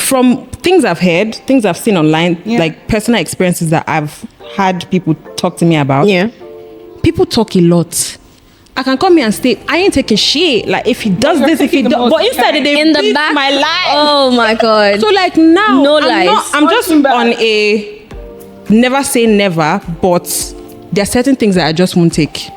from things I've heard, things I've seen online, like personal experiences that I've had people talk to me about. Yeah. People talk a lot. I can come here and say, I ain't taking shit. Like, if he does this, if he does... But instead, they in the back, my life. Oh, my God. So, like, now... No lies. I'm just on a... Never say never, but there are certain things that I just won't take.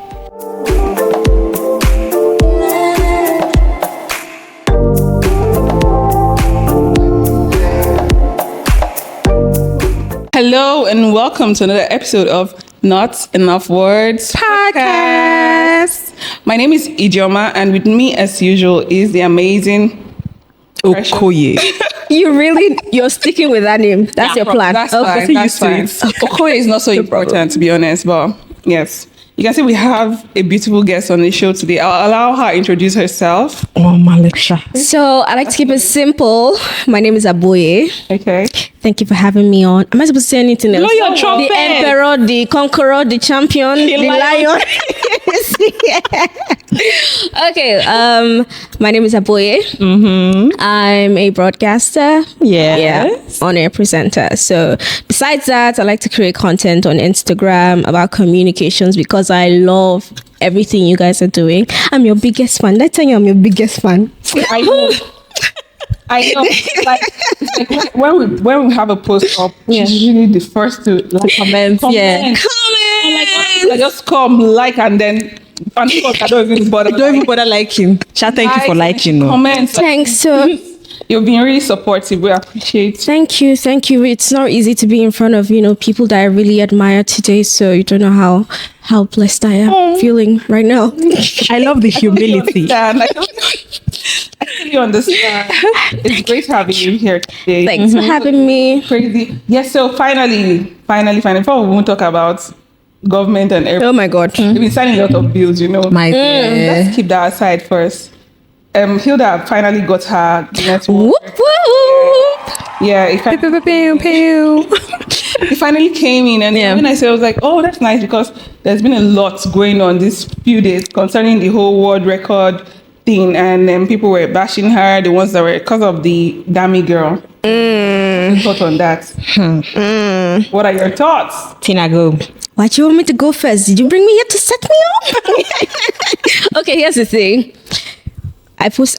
Hello and welcome to another episode of Not Enough Words Podcast. My name is Ijeoma, and with me, as usual, is the amazing Okoye. You're sticking with that name. That's your plan. That's fine. That's fine. Okoye is not so important, to be honest, but yes. You can see we have a beautiful guest on the show today. I'll allow her to introduce herself. Oh, Malika. So I like to keep it simple. My name is Abouye. Okay. Thank you for having me on. Am I supposed to say anything else? Blow your trumpet. The emperor, the conqueror, the champion, the lion. Okay. My name is Abouye. Mm-hmm. I'm a broadcaster. Yes. On-air presenter. So besides that, I like to create content on Instagram about communications because I love everything you guys are doing. I'm your biggest fan. Let's tell you I'm your biggest fan. I know. Like when we have a post up, she's usually the first to comment. Yeah. Like, just come, like, and then I don't even bother liking. Thank you for liking. Comment. Thanks. So you've been really supportive. We appreciate. Thank you. It's not easy to be in front of people that I really admire today. So you don't know how blessed I am feeling right now. I love the humility. I totally understand. It's great having you here today. Thanks for having me. Crazy. Yes. So finally, before we won't talk about government and everything. Oh my God. We've been signing a lot of bills, My dear. Let's keep that aside first. Hilda finally got her network. Whoop, whoop. Yeah, it finally came in, and when I said, I was like, oh, that's nice, because there's been a lot going on these few days concerning the whole world record thing, and then people were bashing her, the ones that were because of the Dami girl. Thought on that. What are your thoughts? Tina, go. Why do you want me to go first? Did you bring me here to set me up? Okay, here's the thing.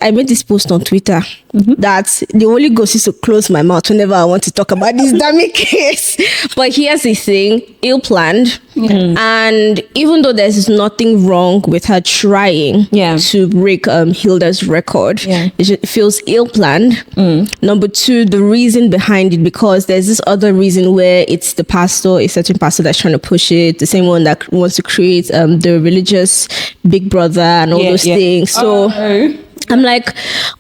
I made this post on Twitter that the Holy Ghost is to close my mouth whenever I want to talk about this dummy case. But here's the thing, ill-planned. And even though there's nothing wrong with her trying to break Hilda's record, it feels ill-planned. Number two, the reason behind it, because there's this other reason where it's the pastor, a certain pastor that's trying to push it, the same one that wants to create the religious big brother and all those things. So I'm like,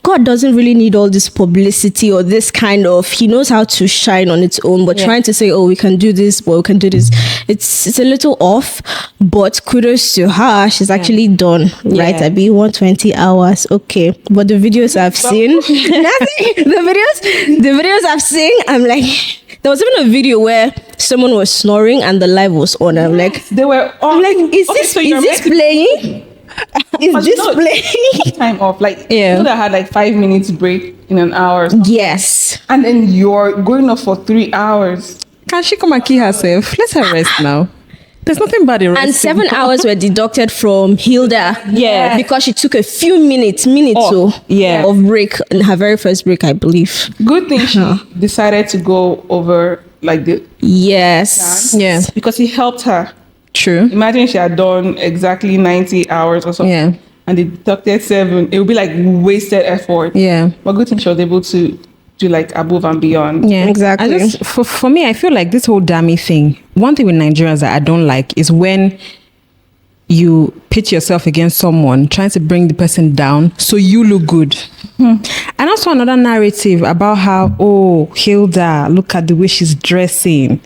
God doesn't really need all this publicity or this kind of, he knows how to shine on its own, but trying to say, oh, we can do this, but we can do this, it's a little off, but kudos to her, she's actually done, right? I be 120 hours, okay, but the videos I've seen, the videos I've seen, I'm like, there was even a video where someone was snoring and the live was on, I'm like, they were on. I'm like, is this playing? Is this playing? Time off, like Hilda had like 5 minutes break in an hour. Yes, and then you're going off for 3 hours. Can she come and kill herself? Let her rest now. There's nothing bad in resting. And 7 hours were deducted from Hilda. Yeah, because she took a few minutes of break in her very first break, I believe. Good thing she decided to go over like the dance, because he helped her. True. Imagine she had done exactly 90 hours or something, and they deducted 7. It would be like wasted effort. Yeah. But good thing she was able to do like above and beyond. Yeah, exactly. For me, I feel like this whole dummy thing, one thing with Nigerians that I don't like is when you pit yourself against someone, trying to bring the person down so you look good. And also another narrative about how, oh, Hilda, look at the way she's dressing.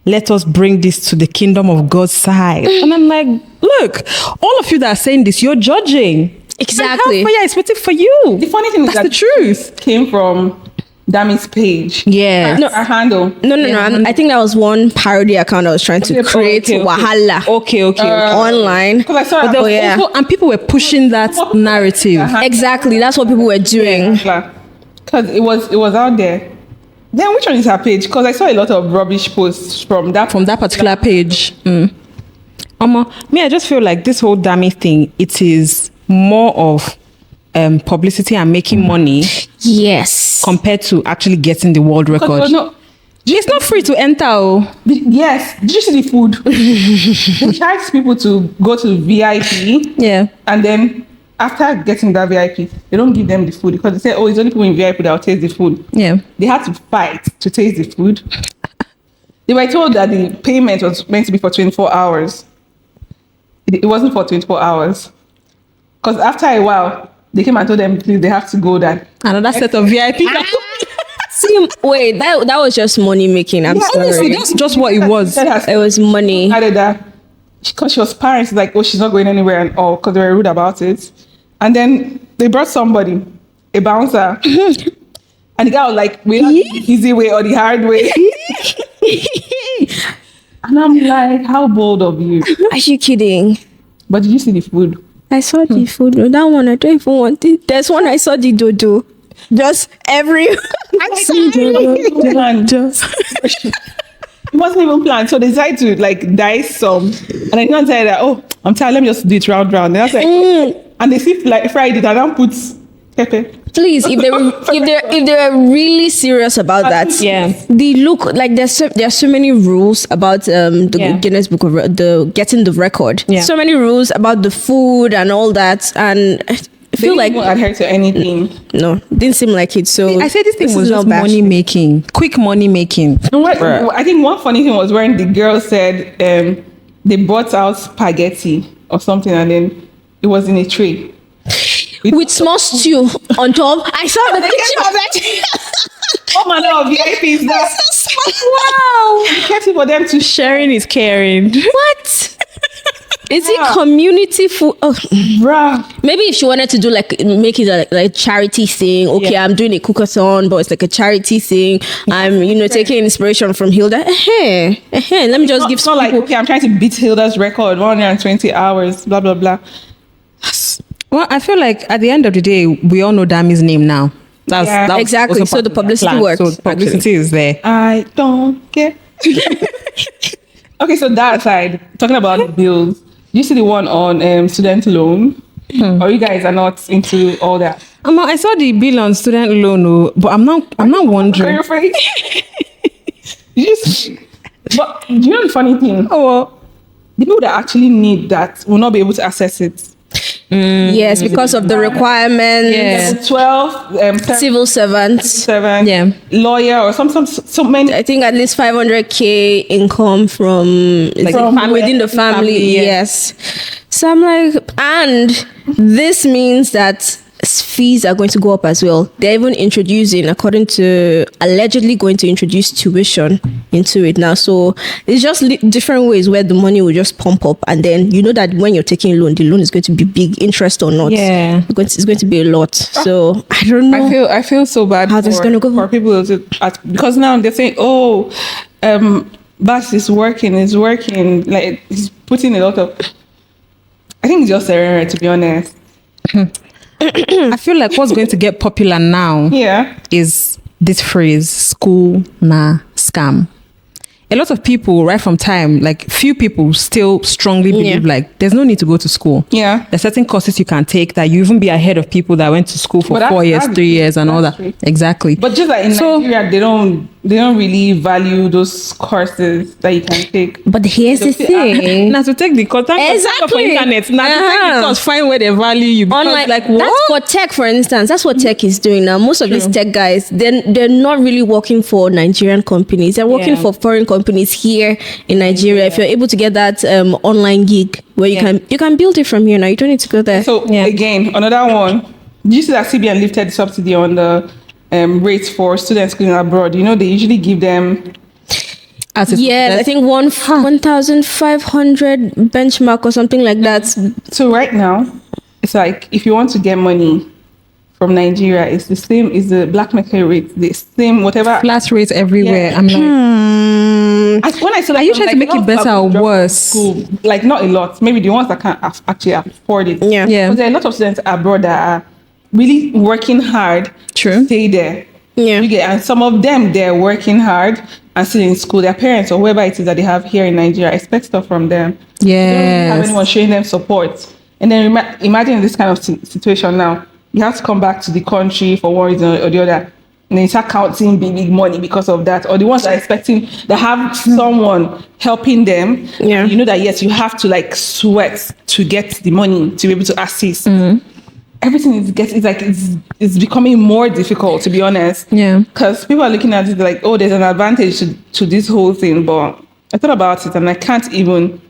Let us bring this to the kingdom of God's side. And I'm like, look, all of you that are saying this, you're judging. Exactly. Hellfire is waiting for you. The funny thing is that the truth came from Dami's page. Yeah. No, a handle. No. I think that was one parody account I was trying to create. Wahala. Okay. Online. Because I saw it. Also, and people were pushing that narrative. Exactly. That's what people were doing. Because it was out there. Then which one is her page? Because I saw a lot of rubbish posts from that particular page. Me, I just feel like this whole Dami thing, it is more of publicity and making money Yes. compared to actually getting the world record. It's not free to enter. Yes. Did you see the food? They charge people to go to VIP. Yeah. And then after getting that VIP, they don't give them the food because they say, oh, it's only people in VIP that will taste the food. Yeah. They had to fight to taste the food. They were told that the payment was meant to be for 24 hours. It wasn't for 24 hours. Because after a while, they came and told them, please, they have to go that. Another set of VIP. See, wait, that was just money making. I'm sorry. Honestly, that's just what it was. It was money. Added that because she was parents, like, oh, she's not going anywhere and all because they were rude about it. And then they brought somebody, a bouncer, and the guy was like, we have the easy way or the hard way. And I'm like, how bold of you. Are you kidding? But did you see the food? I saw the food. No, that one I don't even want it. There's one I saw the dodo. Just every. I see dodo. Just. It wasn't even planned. So they decided to like dice some. And I didn't say that, oh, I'm tired, let me just do it round. And I was like, and they see like fried it and then put pepper. Please, if they were really serious about that, Yeah. they look like there are so many rules about the Guinness Book of the getting the record. Yeah. So many rules about the food and all that, and I They feel like didn't even adhere to anything. no, didn't seem like it. So I said this thing was not just money making, quick money making. And I think one funny thing was when the girl said they brought out spaghetti or something and then it was in a tray. with small stew on top. I saw the picture of it. Oh my God, VIPs now. Wow. Be careful for them to Sharing is caring. What? Is it community food? Oh, bruh. maybe if she wanted to do like make it like a charity thing. Okay, I'm doing a cookathon, but it's like a charity thing. I'm taking inspiration from Hilda. Let me just give It's not like, okay, I'm trying to beat Hilda's record, 120 hours, blah, blah, blah. Well, I feel like at the end of the day, we all know Dami's name now. Yeah. that was Exactly. also So the part of publicity plan. works, So the publicity is there. I don't care. Okay, so that aside, talking about bills, you see the one on student loan? Or you guys are not into all that? I saw the bill on student loan, but I'm not Are you wondering. afraid? But do you know the funny thing? Oh, well, The people that actually need that will not be able to access it. yes, because of the requirements. Yeah. 12, Civil servants. 7, Yeah. lawyer or so many. I think at least 500K income from within the family. yeah. Yes. So I'm like, and this means that fees are going to go up as well. They're even allegedly going to introduce tuition into it now. So it's just different ways where the money will just pump up, and then you know that when you're taking a loan, the loan is going to be big, interest or not. Yeah. It's going to be a lot. So I don't know. I feel so bad How this is gonna go? for people because now they're saying, oh, Bass is working, like he's putting a lot of. I think it's just error, to be honest. I feel like what's going to get popular now Yeah. is this phrase, school nah scam. A lot of people right from time, like few people still strongly believe like there's no need to go to school. Yeah. There's certain courses you can take that you even be ahead of people that went to school for But 4 years, that's 3 years and all that's that. true. Exactly. But just like in Nigeria, they don't really value those courses that you can take. But here's the thing. Now to take the course, Exactly. for internet. Now to take Uh-huh. the course, find where they value you. Because Online, like that's what? for tech, for instance. That's what tech is doing now. Most of these tech guys, they're not really working for Nigerian companies. They're working Yeah. for foreign companies here in Nigeria. If you're able to get that online gig where you can build it from here now, you don't need to go there. So again, another one. Did you see that CBN lifted the subsidy on the rates for students going abroad? You know, they usually give them. As I think 1,500 benchmark or something like that. So right now, it's like if you want to get money from Nigeria, it's the same. Is the black market rate the same? Whatever. flat rates everywhere. Yeah. I'm like, When I saw that, Are you I'm trying to like, make it not better or drop worse? School. Like not a lot. Maybe the ones that can't actually afford it. Yeah. Yeah. But there are a lot of students abroad that are really working hard True. to stay there. Yeah. You get, and some of them, they're working hard and still in school. Their parents or whoever it is that they have here in Nigeria expect stuff from them. They don't really have anyone showing them support. And then imagine this kind of situation now. You have to come back to the country for one reason or the other. And then you start counting big money because of that. Or the ones that are expecting, that have someone helping them. Yeah. You know that, yes, you have to like sweat to get the money to be able to assist. Everything it's becoming more difficult, to be honest. Yeah. Because people are looking at it like, oh, there's an advantage to this whole thing. But I thought about it and I can't even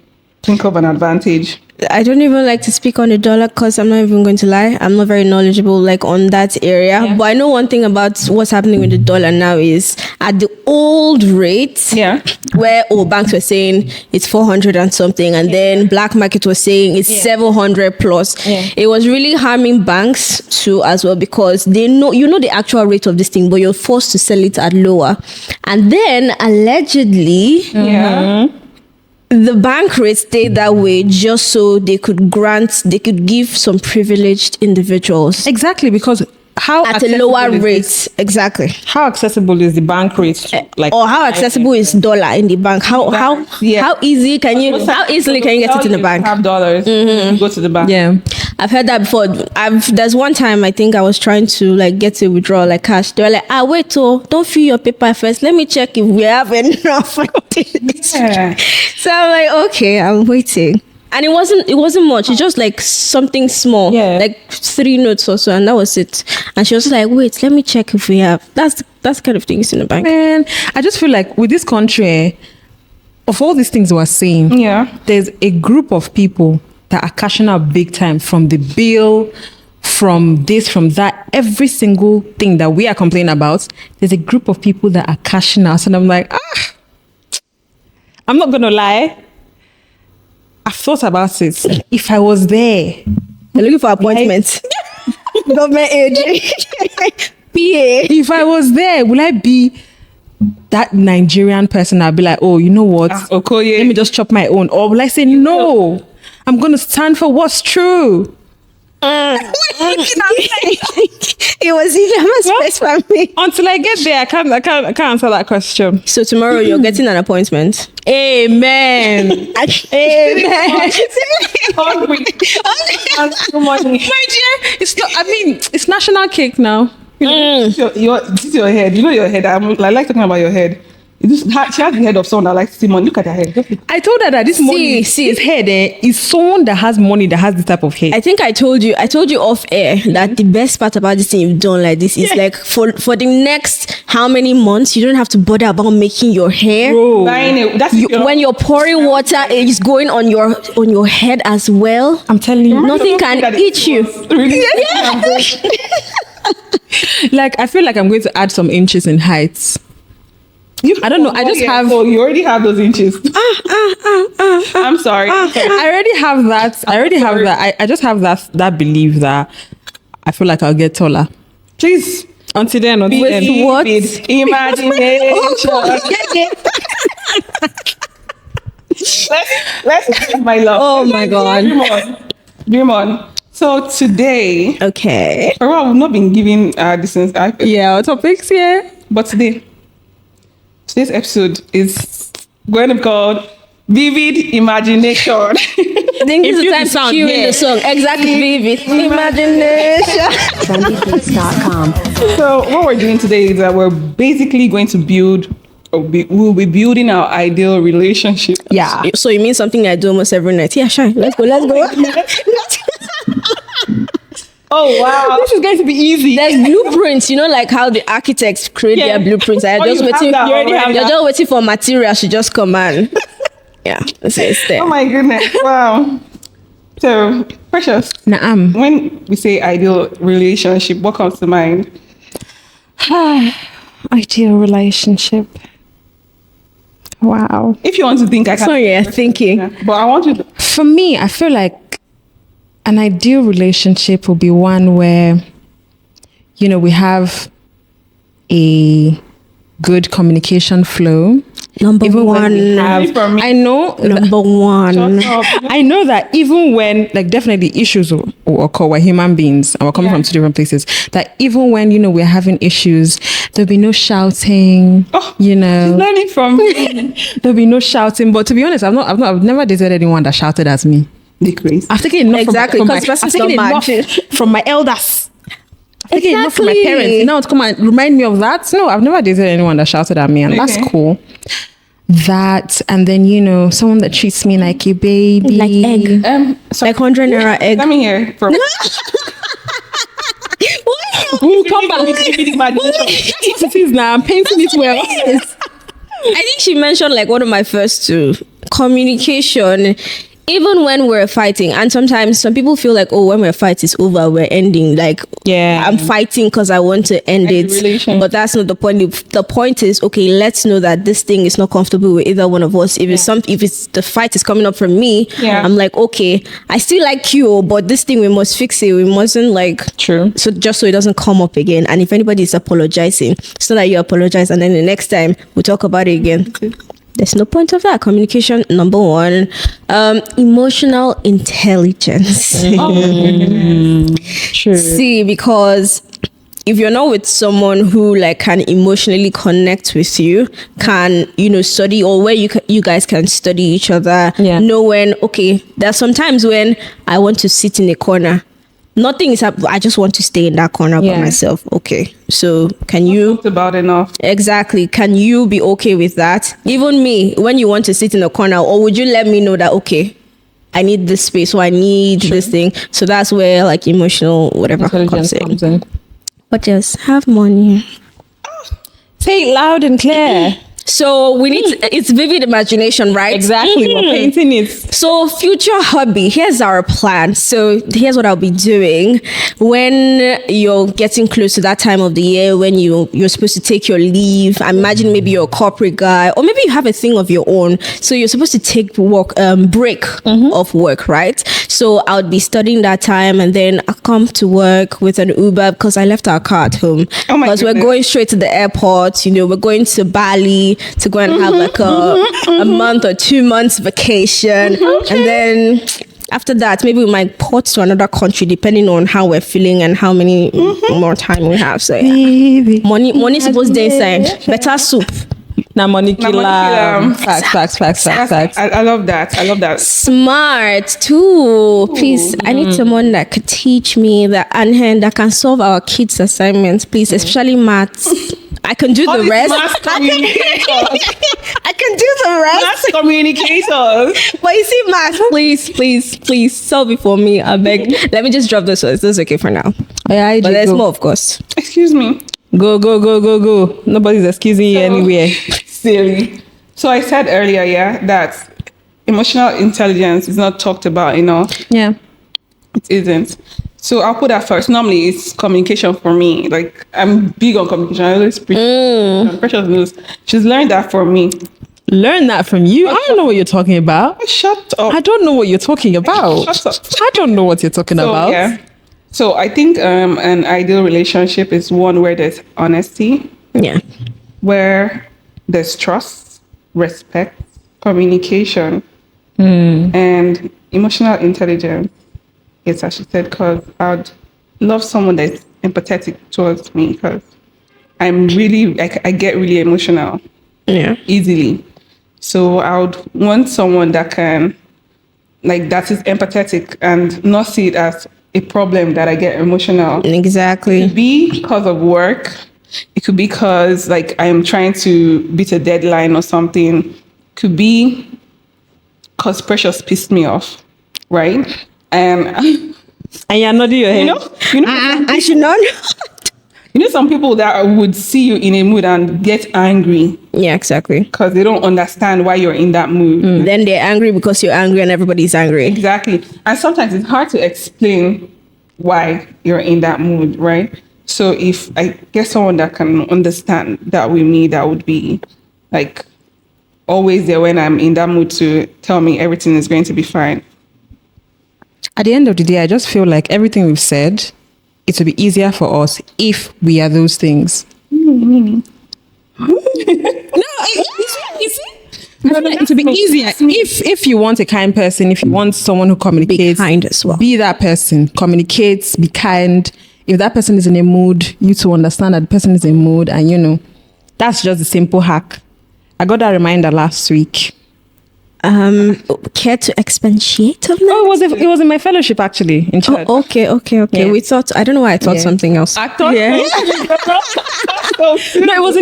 think of an advantage. I don't even like to speak on the dollar because I'm not even going to lie. I'm not very knowledgeable like on that area. Yeah. But I know one thing about what's happening with the dollar now is at the old rate, Yeah. where banks were saying it's 400 and something, and then black market was saying it's 700 plus. Yeah. It was really harming banks too as well, because they know the actual rate of this thing, but you're forced to sell it at lower. And then allegedly, Yeah. the bank rate stayed that way just so they could give some privileged individuals Exactly, because how at a accessible lower is rate. this? Exactly. How accessible is the bank rate? Like, Or how accessible is dollar in the bank? Yeah. How easily can you get it in the bank? Have dollars. You go to the bank. yeah. I've heard that before. There's one time I think I was trying to like get a withdrawal like cash. They were like, wait, don't fill your paper first. Let me check if we have enough. Yeah. So I'm like, okay, I'm waiting. And it wasn't much. It's just like something small, Yeah. like 3 notes or so, and that was it. And she was like, wait, let me check if we have. That's the kind of things in the bank. Man, I just feel like with this country, of all these things we're saying, Yeah. there's a group of people that are cashing out big time from the bill, from this, from that, every single thing that we are complaining about. There's a group of people that are cashing out, and I'm like, I'm not gonna lie. I've thought about it. If I was there, They're looking for appointments. Government age. PA. if I was there, will I be that Nigerian person? I'll be like, oh, you know what? Okoye. Let me just chop my own. Or will I say, no, I'm going to stand for what's true? It was even a space for me. Until I get there, I can't answer that question. So tomorrow you're getting an appointment. Amen. Amen. Hungry. My dear, it's not, I mean, it's national cake now. This is your head. You know your head. I like talking about your head. She has the head of someone that likes to see money. Look at her head. I told her that this money, this head is someone that has money that has this type of head. I think I told you off air that the best part about this thing you've done like this is like for the next how many months you don't have to bother about making your hair. Bro, When you're pouring water, it's going on your head as well. I'm telling you, Nothing can eat you. Really? like I feel like I'm going to add some inches in height. I don't know. I just have. Oh, you already have those inches. I'm sorry. I already have that. I just have that belief that I feel like I'll get taller. Please. Until then, With what? Imagination. let's my love. Oh my God. Dream on. So today, Okay. well, we've not been giving distance. Yeah, our topics. Yeah. But today's episode is going to be called Vivid Imagination. I think this is the time to cue in the song. Exactly, vivid imagination. trendybeats.com. So what we're doing today is that we're basically going to we'll be building our ideal relationship. Yeah. So you mean something I do almost every night? Yeah, sure. Let's go. Oh wow, This is going to be easy. There's blueprints, like how the architects create their blueprints. Oh, You're just waiting for material to just come and it's there. Oh my goodness, wow. So Precious, Naam. when we say ideal relationship, what comes to mind? Ideal relationship. Wow. If you want to think, I can. So you're thinking. But I want you to. For me, I feel like an ideal relationship will be one where, we have a good communication flow. Number even when we one. have, For me. I know Number one. I know that even when, like, definitely issues will occur, we're human beings and we're coming from two different places, that even when, we're having issues, there'll be no shouting, Learning from me. there'll be no shouting. But to be honest, I've never dated anyone that shouted at me. Decrease. I've taken enough Exactly, from my, 'cause the I've person's taken not enough mad. from my elders. I've taken enough from my Exactly. parents. Now to come and remind me of that. No, I've never dated anyone that shouted at me, and that's Okay. cool. That, and then someone that treats me like a baby, Like egg. So Like 100 naira egg. Let me hear from. Ooh, come back. It is now. I'm painting it well. I think she mentioned like one of my first two, communication. Even when we're fighting, and sometimes some people feel like, oh, when we're fighting, it's over, we're ending. Like, Yeah. I'm fighting because I want to end the it. relation. But that's not the point. The point is, okay, let's know that this thing is not comfortable with either one of us. If it's the fight is coming up from me, Yeah. I'm like, okay, I still like you, but this thing we must fix it. We mustn't like True. so just so it doesn't come up again. And if anybody is apologizing, it's not that you apologize and then the next time we talk about it again. There's no point of that. Communication, number one. Emotional intelligence. True. See, because if you're not with someone who like can emotionally connect with you, can study, or where you guys can study each other, know when, okay, there's sometimes when I want to sit in a corner, nothing is happening, I just want to stay in that corner by myself. Okay, so can you Talked about enough. exactly, can you be okay with that? Even me, when you want to sit in a corner, or would you let me know that, okay, I need this space, or I need this thing? So that's where like emotional whatever Intelligence comes comes in. but just have money. Say it loud and clear. So we need it's vivid imagination, right? Exactly. We're painting it. So future hobby, here's our plan. So here's what I'll be doing when you're getting close to that time of the year when you're supposed to take your leave. Imagine maybe you're a corporate guy, or maybe you have a thing of your own. So you're supposed to take break of work, right? So I would be studying that time, and then I come to work with an Uber because I left our car at home. Oh my Because we're goodness. going straight to the airport. We're going to Bali to go and have like a month or 2 months vacation. And then after that, maybe we might port to another country depending on how we're feeling and how many more time we have. So yeah. Money supposed to inside. Better soup. Now, money killer. killer. Facts. I love that. I love that. Smart too. Please, I need someone that could teach me that can solve our kids' assignments, please, especially maths. I can do All the these rest. mass communicators. I can do the rest. Mass communicators. But you see, maths, please solve it for me. I beg. Let me just drop this one. It's okay for now. Yeah, But there's more, of course. Excuse me. Go. Nobody's excusing you anywhere. Silly. So I said earlier, that emotional intelligence is not talked about enough. Yeah. It isn't. So I'll put that first. Normally, it's communication for me. Like, I'm big on communication. I always preach. Precious knows. She's learned that from me. Learn that from you. I don't know what you're talking about. Shut up. I don't know what you're talking about. Shut up. I don't know what you're talking about. Yeah. So I think an ideal relationship is one where there's honesty, Yeah. where there's trust, respect, communication, and emotional intelligence. Yes, as she said, because I'd love someone that's empathetic towards me, because I'm really, I get really emotional Yeah. easily. So I would want someone that can, that is empathetic and not see it as a problem that I get emotional. It Exactly. could be because of work. It could be because I'm trying to beat a deadline or something. It could be because Precious pissed me off, right? And you're nodding your head. I should not. some people that would see you in a mood and get angry Yeah, exactly. because they don't understand why you're in that mood. Then they're angry because you're angry and everybody's angry. Exactly. And sometimes it's hard to explain why you're in that mood, right? So if I get someone that can understand that with me, that would be always there when I'm in that mood to tell me everything is going to be fine. At the end of the day, I just feel like everything we've said, it would be easier for us if we are those things. No, you see? to be easier. If you want a kind person, if you want someone who communicates, Be kind as well. Be that person. Communicates. Be kind. If that person is in a mood, you to understand that the person is in a mood, and that's just a simple hack. I got that reminder last week. Care to expatiate on that? Oh, it was in my fellowship actually in church. Oh, okay. Yeah. We thought, I don't know why I thought Yeah. something else. I thought No, it was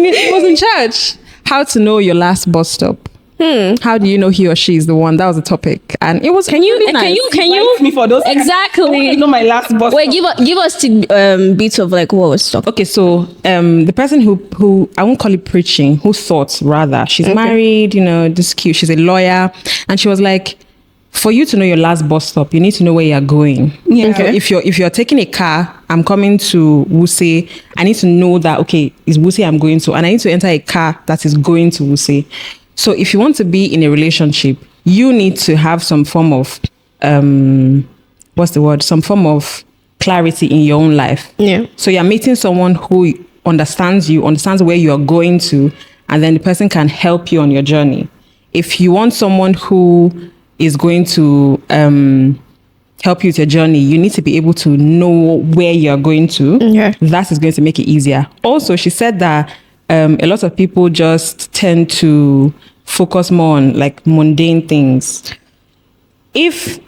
in church. How to know your last bus stop. How do you know he or she is the one? That was the topic, and it was. Can you Invite me for those. I exactly? know my last boss. Wait, give us the bits of like what was talking. Okay, so the person who I won't call it preaching, who thought rather, she's married, this cute, she's a lawyer, and she was like, for you to know your last bus stop, you need to know where you're going. Yeah. So if you're taking a car, I'm coming to Wuse, I need to know that it's Wuse I'm going to, and I need to enter a car that is going to Wuse. So if you want to be in a relationship, you need to have some form of some form of clarity in your own life. Yeah. So you're meeting someone who understands you, understands where you're going to, and then the person can help you on your journey. If you want someone who is going to help you with your journey, you need to be able to know where you're going to. Yeah. That is going to make it easier. Also, she said that a lot of people just tend to focus more on like mundane things. If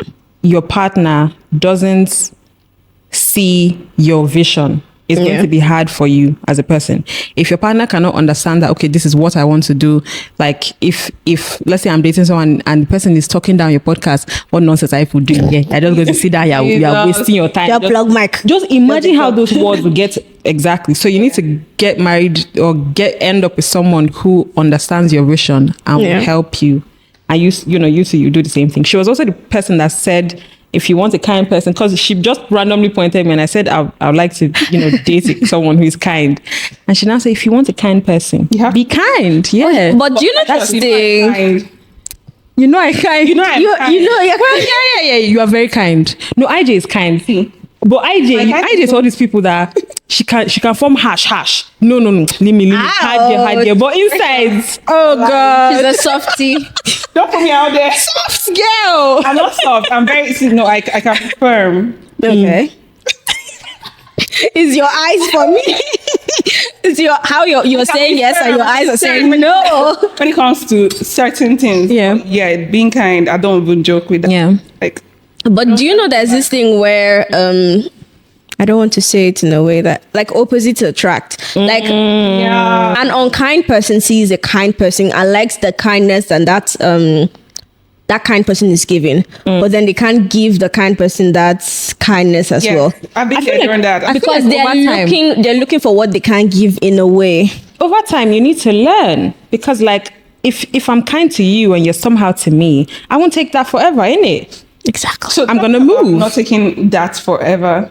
your partner doesn't see your vision, it's going to be hard for you as a person. If your partner cannot understand that, okay, this is what I want to do. Like if let's say I'm dating someone and the person is talking down your podcast, what nonsense are you doing here? I just going to sit down here. You're wasting your time. Your plug mic. Just imagine how those words will get exactly. So you need to get married or end up with someone who understands your vision and will help you. And you do the same thing. She was also the person that said, if you want a kind person, because she just randomly pointed me and I said, I would like to, date someone who is kind. And she now said, if you want a kind person, be kind. Yeah. But do you know that thing? You know I kind. You know I'm kind. You're kind. Yeah. You are very kind. No, IJ is kind. But IJ is all these people that she can form hash. No. Leave me. Hide here. But inside, oh God. She's a softie. Don't put me out there. Soft girl. I'm not soft. I'm very. No, I can confirm. Okay. Is your eyes for me? Is you're saying yes and your eyes are saying no? When it comes to certain things, being kind, I don't even joke with that. Yeah. Like, But do you know there's this thing where I don't want to say it in a way that like opposites attract. Like an unkind person sees a kind person and likes the kindness and that kind person is giving, but then they can't give the kind person that kindness as well. I've been there during that. Because like they're looking for what they can't give in a way. Over time, you need to learn because like if I'm kind to you and you're somehow to me, I won't take that forever, innit? Exactly. So I'm gonna move. Not taking that forever.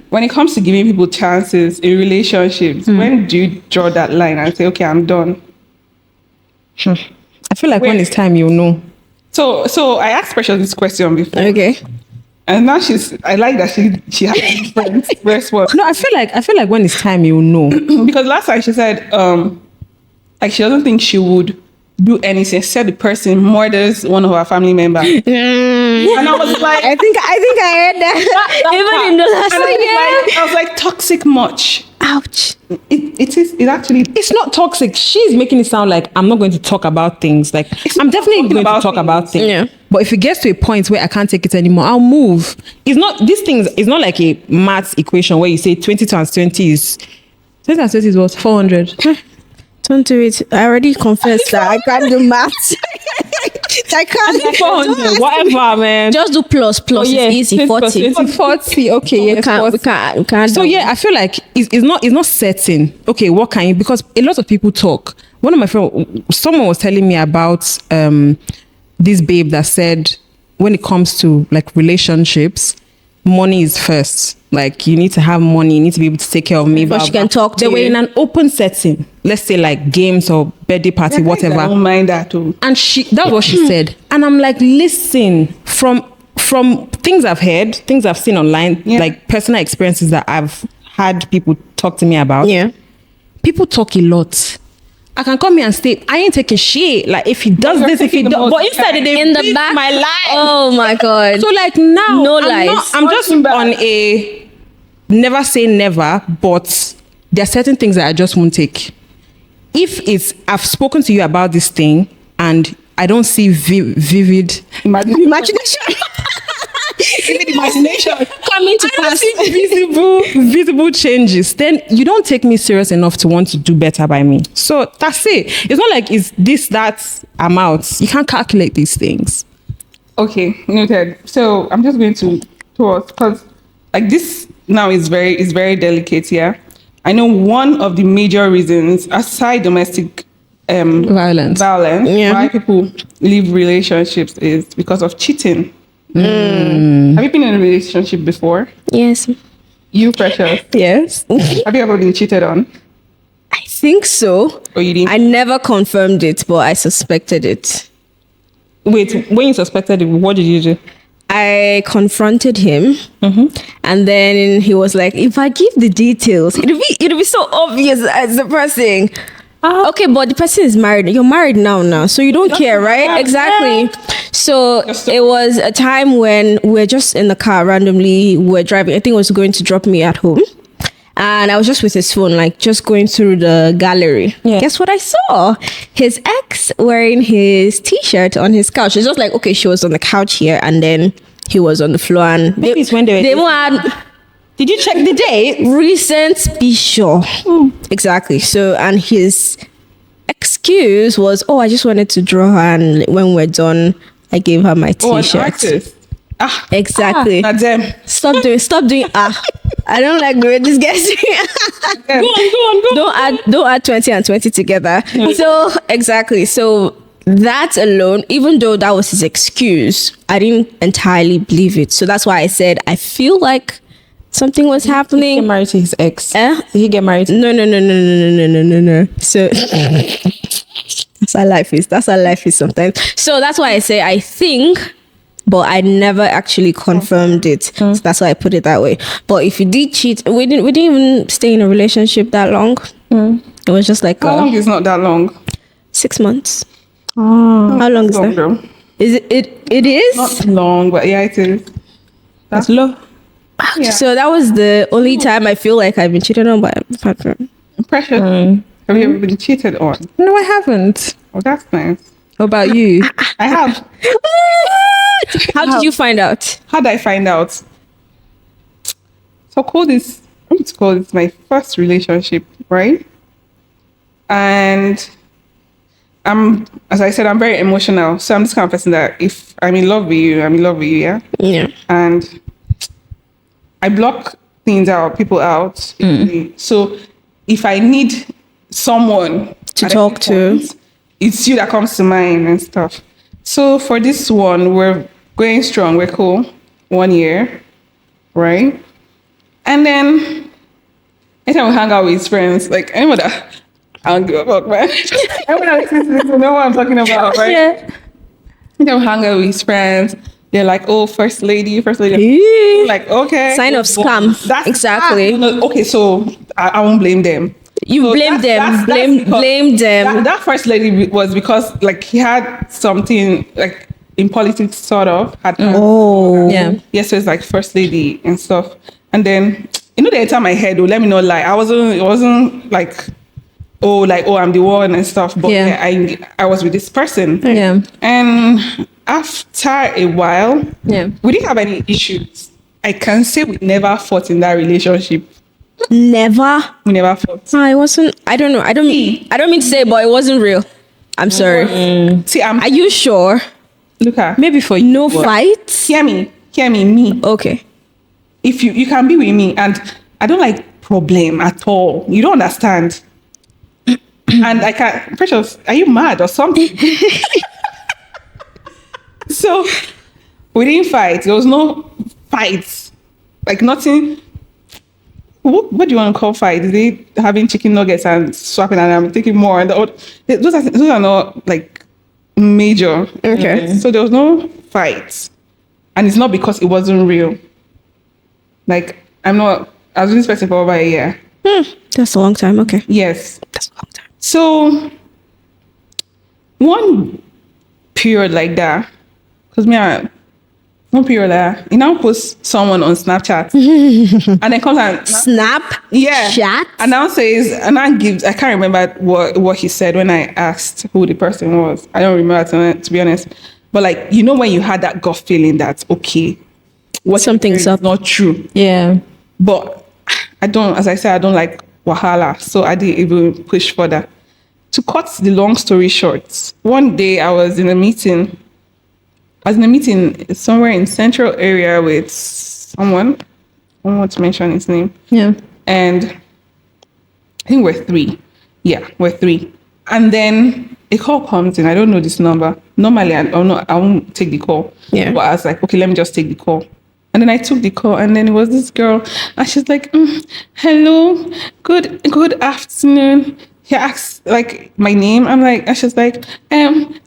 When it comes to giving people chances in relationships, when do you draw that line and say, okay, I'm done? I feel like when it's time, you'll know. So I asked Precious this question before. Okay. And now I like that she has a different response. No, I feel like when it's time, you'll know. Because last time she said, like she doesn't think she would do anything except the person murders one of her family members. And I was like, I think I heard that. Even in the last I was like, toxic much. Ouch. It's Not toxic. She's making it sound like I'm not going to talk about things. Like I'm definitely going to talk about things. Yeah. But if it gets to a point where I can't take it anymore, I'll move. It's not like a maths equation where you say 20 times 20 is what? 400. Don't do it. I already confessed that I can't do maths. I can't do 400, whatever, man. Just do plus. It's easy. 40. 40. Okay, We can't. So yeah, I feel like it's not certain. Okay, what can you? Because a lot of people talk. One of my friends, someone was telling me about this babe that said when it comes to like relationships, money is first. Like you need to have money, you need to be able to take care of me. But she can talk to They were you. in an open setting. Let's say like games or birthday party, whatever. I don't mind that too. And that's what she said. And I'm like, listen, from things I've heard, things I've seen online, like personal experiences that I've had people talk to me about. Yeah. People talk a lot. I can come here and say, I ain't taking shit. Like, if he does You're this, if he taking the does, most but instead they In the beat back. my life. Oh my god. So like now, No I'm lies. I'm just Watching back. on a never say never, but there are certain things that I just won't take. If it's I've spoken to you about this thing and I don't see vivid Imagination Even imagination. coming to pass. visible changes, then you don't take me serious enough to want to do better by me. So that's it. It's not like it's this, that, I'm out. You can't calculate these things. Okay, noted. So I'm just going to towards because like this now is very delicate. Yeah, I know one of the major reasons aside domestic Violence. Yeah. why people leave relationships is because of cheating. Have you been in a relationship before? Yes. You, Precious. Yes. Have you ever been cheated on? I think so. Or you didn't? I never confirmed it, but I suspected it. Wait, when you suspected it, what did you do? I confronted him, and then he was like, "If I give the details, it'll be so obvious as the person." Okay, but the person is married. You're married now, so you don't care, right? Exactly. So it was a time when we're just in the car randomly. We're driving. I think he was going to drop me at home. And I was just with his phone, like just going through the gallery. Yeah. Guess what I saw? His ex wearing his t-shirt on his couch. It's just like, okay, she was on the couch here and then he was on the floor. And Maybe it's when they were they dating. had Did you check the date? recent be sure. Exactly. So, and his excuse was, oh, I just wanted to draw her. And when we're done, I gave her my Oh, an t-shirt. artist. Ah, Exactly. not them. Stop doing I don't like the way this gets Them. don't add 20 and 20 together. So exactly. So that alone, even though that was his excuse, I didn't entirely believe it. So that's why I said I feel like something was He happening. get married to his ex. Eh? Did he get married? No. So that's how life is. That's how life is sometimes. So that's why I say I think, but I never actually confirmed it. So that's why I put it that way. But if you did cheat, we didn't even stay in a relationship that long. It was just like How long is not that long? 6 months. How long is Long, that? though. Is it is? Not long, but yeah, it is. That's low. Yeah. So that was the only time I feel like I've been cheated on by a partner. Precious. Have you ever been cheated on? No, I haven't. Oh, that's nice. How about you? I have. How did you find out? How did I find out? So I'm going to call this my first relationship, right? And as I said, I'm very emotional. So I'm this kind of person that if I'm in love with you, I'm in love with you, yeah? Yeah. And I block things out, people out. So if I need someone To at talk any to. point, it's you that comes to mind and stuff. So for this one, we're going strong. We're cool. 1 year, right? And then anytime we hang out with his friends, like anyone that I don't give a fuck, man. Anyone that listens to this will know what I'm talking about, right? Yeah. Anytime we hang out with his friends, they're like, "Oh, first lady." Like, okay, Sign of scam. Exactly. okay, so I won't blame them. You So blame them. because Blame them. That first lady was because like he had something like in politics, sort of. Oh. Yeah. Yes, so it's like first lady and stuff. And then they enter my head. Oh, let me not lie. It wasn't like, oh, I'm the one and stuff. But Yeah. I was with this person. Yeah. And after a while, Yeah. we didn't have any issues. I can say we never fought in that relationship. Never. We never fought. I wasn't. I don't know. I don't mean to say, but it wasn't real. I'm sorry. See, Are you sure? look at Maybe for you. No fights. hear me, me. Okay. If you can be with me, and I don't like problem at all. You don't understand. And I can't. Precious, are you mad or something? So we didn't fight. There was no fights. Like nothing. What do you want to call fight? Is it having chicken nuggets and swapping and I'm taking more? And those are not like major. Okay. So there was no fights. And it's not because it wasn't real. Like I was with this person for over a year. That's a long time. Okay. Yes. That's a long time. So one period like that, because one period like that, he now posts someone on Snapchat and then comes and Snap. yeah, Chat. and now says, and now gives. I can't remember what he said when I asked who the person was. I don't remember to be honest. But like, you know, when you had that gut feeling that okay, what Something's up. not true. Yeah. But I don't, as I said, I don't like wahala, so I didn't even push further. To cut the long story short, one day I was in a meeting. I was in a meeting somewhere in central area with someone. I don't want to mention his name. Yeah. And I think we're three. Yeah, we're three. And then a call comes in. I don't know this number. Normally, I won't take the call. Yeah. But I was like, okay, let me just take the call. And then I took the call, and then it was this girl, and she's like, "Hello, good afternoon." He asked like my name. I'm like, and she's like,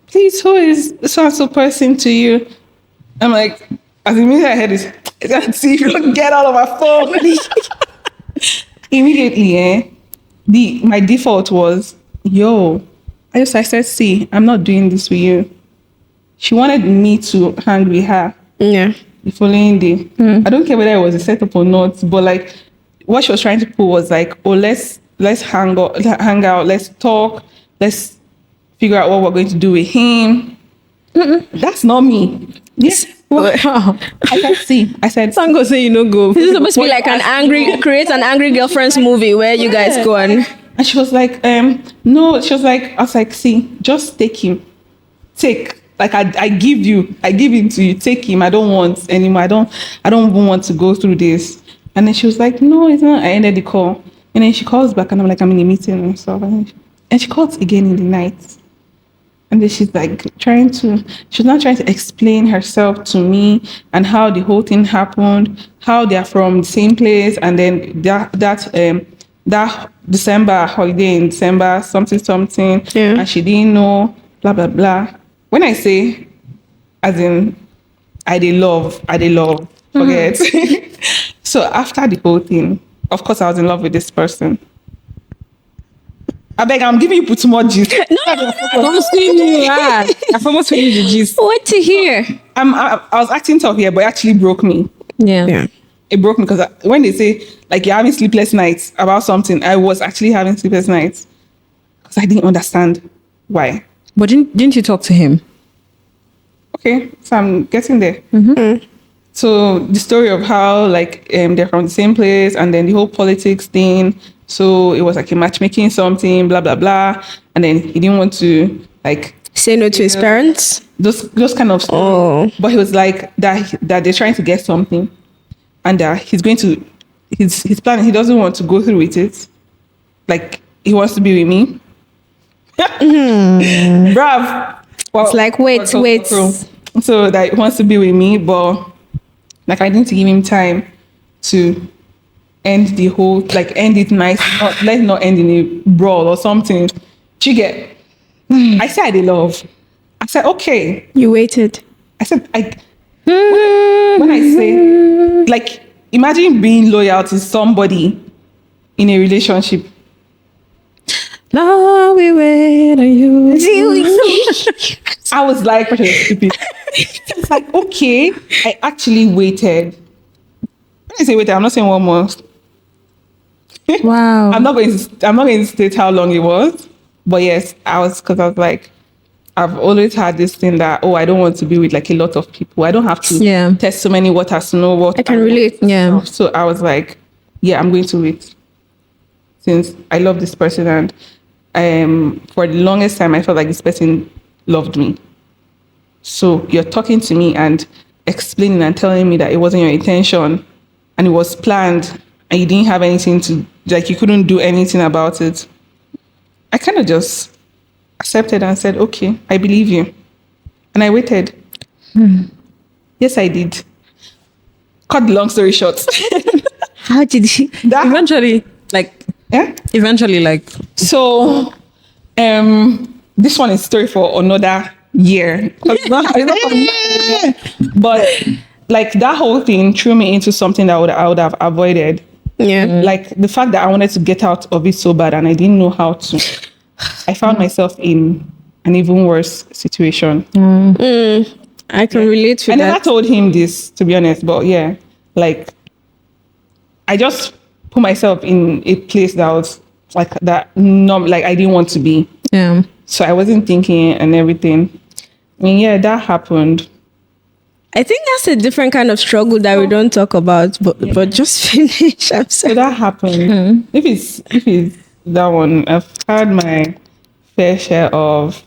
"Please, who is so and so person to you?" I'm like, as immediately I heard this, see if you don't get out of my phone. Immediately, my default was, "Yo," I said, "See, I'm not doing this with you." She wanted me to hang with her. Yeah. The following day. I don't care whether it was a setup or not, but like what she was trying to pull was like, oh, let's hang out, let's talk, let's figure out what we're going to do with him. That's not me. Yes. Wow. I said, see. I said, Sango say you no go. This is supposed to be like create an angry girlfriend's movie where you guys go on. and she was like, no, she was like, I was like, see, just take him. Like I give him to you. Take him. I don't want anymore. I don't even want to go through this. And then she was like, no, it's not. I ended the call. And then she calls back and I'm like, I'm in a meeting and stuff. And she calls again in the night. And then she's like she's not trying to explain herself to me and how the whole thing happened, how they are from the same place, and then that December holiday in December, something, Yeah. and she didn't know, blah blah blah. When I say, as in, I dey love, forget. So after the whole thing, of course, I was in love with this person. I beg, I'm giving you too much gist. I'm seeing you. I've almost finished the gist. What to hear? I was acting tough here, but it actually broke me. Yeah. It broke me because when they say like you're having sleepless nights about something, I was actually having sleepless nights because I didn't understand why. But didn't you talk to him? Okay, so I'm getting there. So the story of how like they're from the same place, and then the whole politics thing. So it was like a matchmaking something, blah blah blah, and then he didn't want to like Say no to his parents? those kind of stuff. Oh. But he was like that they're trying to get something, and he's going to his plan. He doesn't want to go through with it. Like he wants to be with me. Brav. Well, It's like, wait. So that he wants to be with me, but like I need to give him time to end the whole, like end it nice, let's not end in a brawl or something. You get? I said I did love. I said okay. You waited. I said when I say like imagine being loyal to somebody in a relationship. Now we wait on you. I was like, stupid. It's like, okay, I actually waited. When I say waited, I'm not saying 1 month. Wow. I'm not going to state how long it was, but yes, I was like, I've always had this thing that I don't want to be with like a lot of people. I don't have to test so many waters to know what I can relate. Yeah. So I was like, yeah, I'm going to wait, since I love this person, and for the longest time I felt like this person loved me. So you're talking to me and explaining and telling me that it wasn't your intention and it was planned and you didn't have anything to, like you couldn't do anything about it. I kind of just accepted and said, okay, I believe you. And I waited. Yes, I did. Cut the long story short. How did he? Eventually, like, So, this one is story for another year. It's not but like that whole thing threw me into something that I would have avoided. Yeah. Like the fact that I wanted to get out of it so bad and I didn't know how to. I found myself in an an even worse situation. I can relate to I that. never told him this, to be honest, but yeah, like I just put myself in a place that was like that, like I didn't want to be. Yeah. So I wasn't thinking and everything. I mean, yeah, that happened. I think that's a different kind of struggle that we don't talk about, but just finish. I'm So sorry. that happened. If it's that one, I've had my fair share of.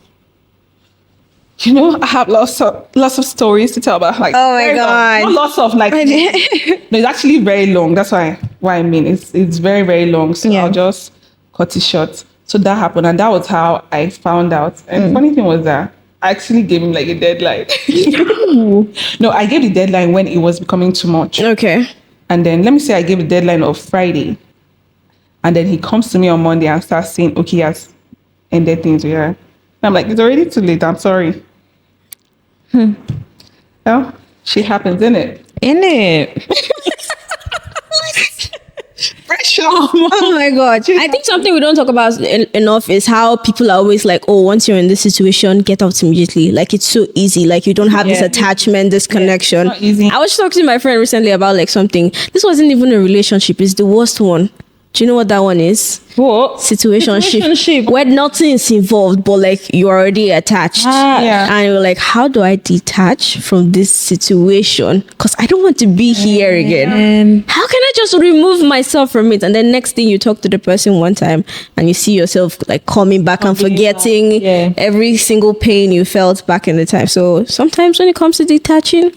I have lots of stories to tell about. Like, Oh my very long. God. Not lots of like. No, it's actually very long. That's why I mean it's very very long. So Yeah. I'll just cut it short. So that happened, and that was how I found out. And the funny thing was that I actually gave him like a deadline. No, I gave the deadline when it was becoming too much. Okay. And then let me say I gave the deadline of Friday. And then he comes to me on Monday and starts saying, okay, he has ended things with her. And I'm like, it's already too late. I'm sorry. Well, shit happens, innit? Innit? Pressure. Oh my God. I think something we don't talk about enough is how people are always like, oh, once you're in this situation, get out immediately. Like, it's so easy. Like, you don't have this Yeah. attachment, this connection. not easy. I was talking to my friend recently about like something. This wasn't even a relationship. It's the worst one. Do you know what that one is? What? Situationship. Where nothing is involved, but like you're already attached. Yeah. And you're like, how do I detach from this situation? Because I don't want to be here again. And How can I just remove myself from it? And then next thing you talk to the person one time and you see yourself like coming back and forgetting Yeah. every single pain you felt back in the time. So sometimes when it comes to detaching,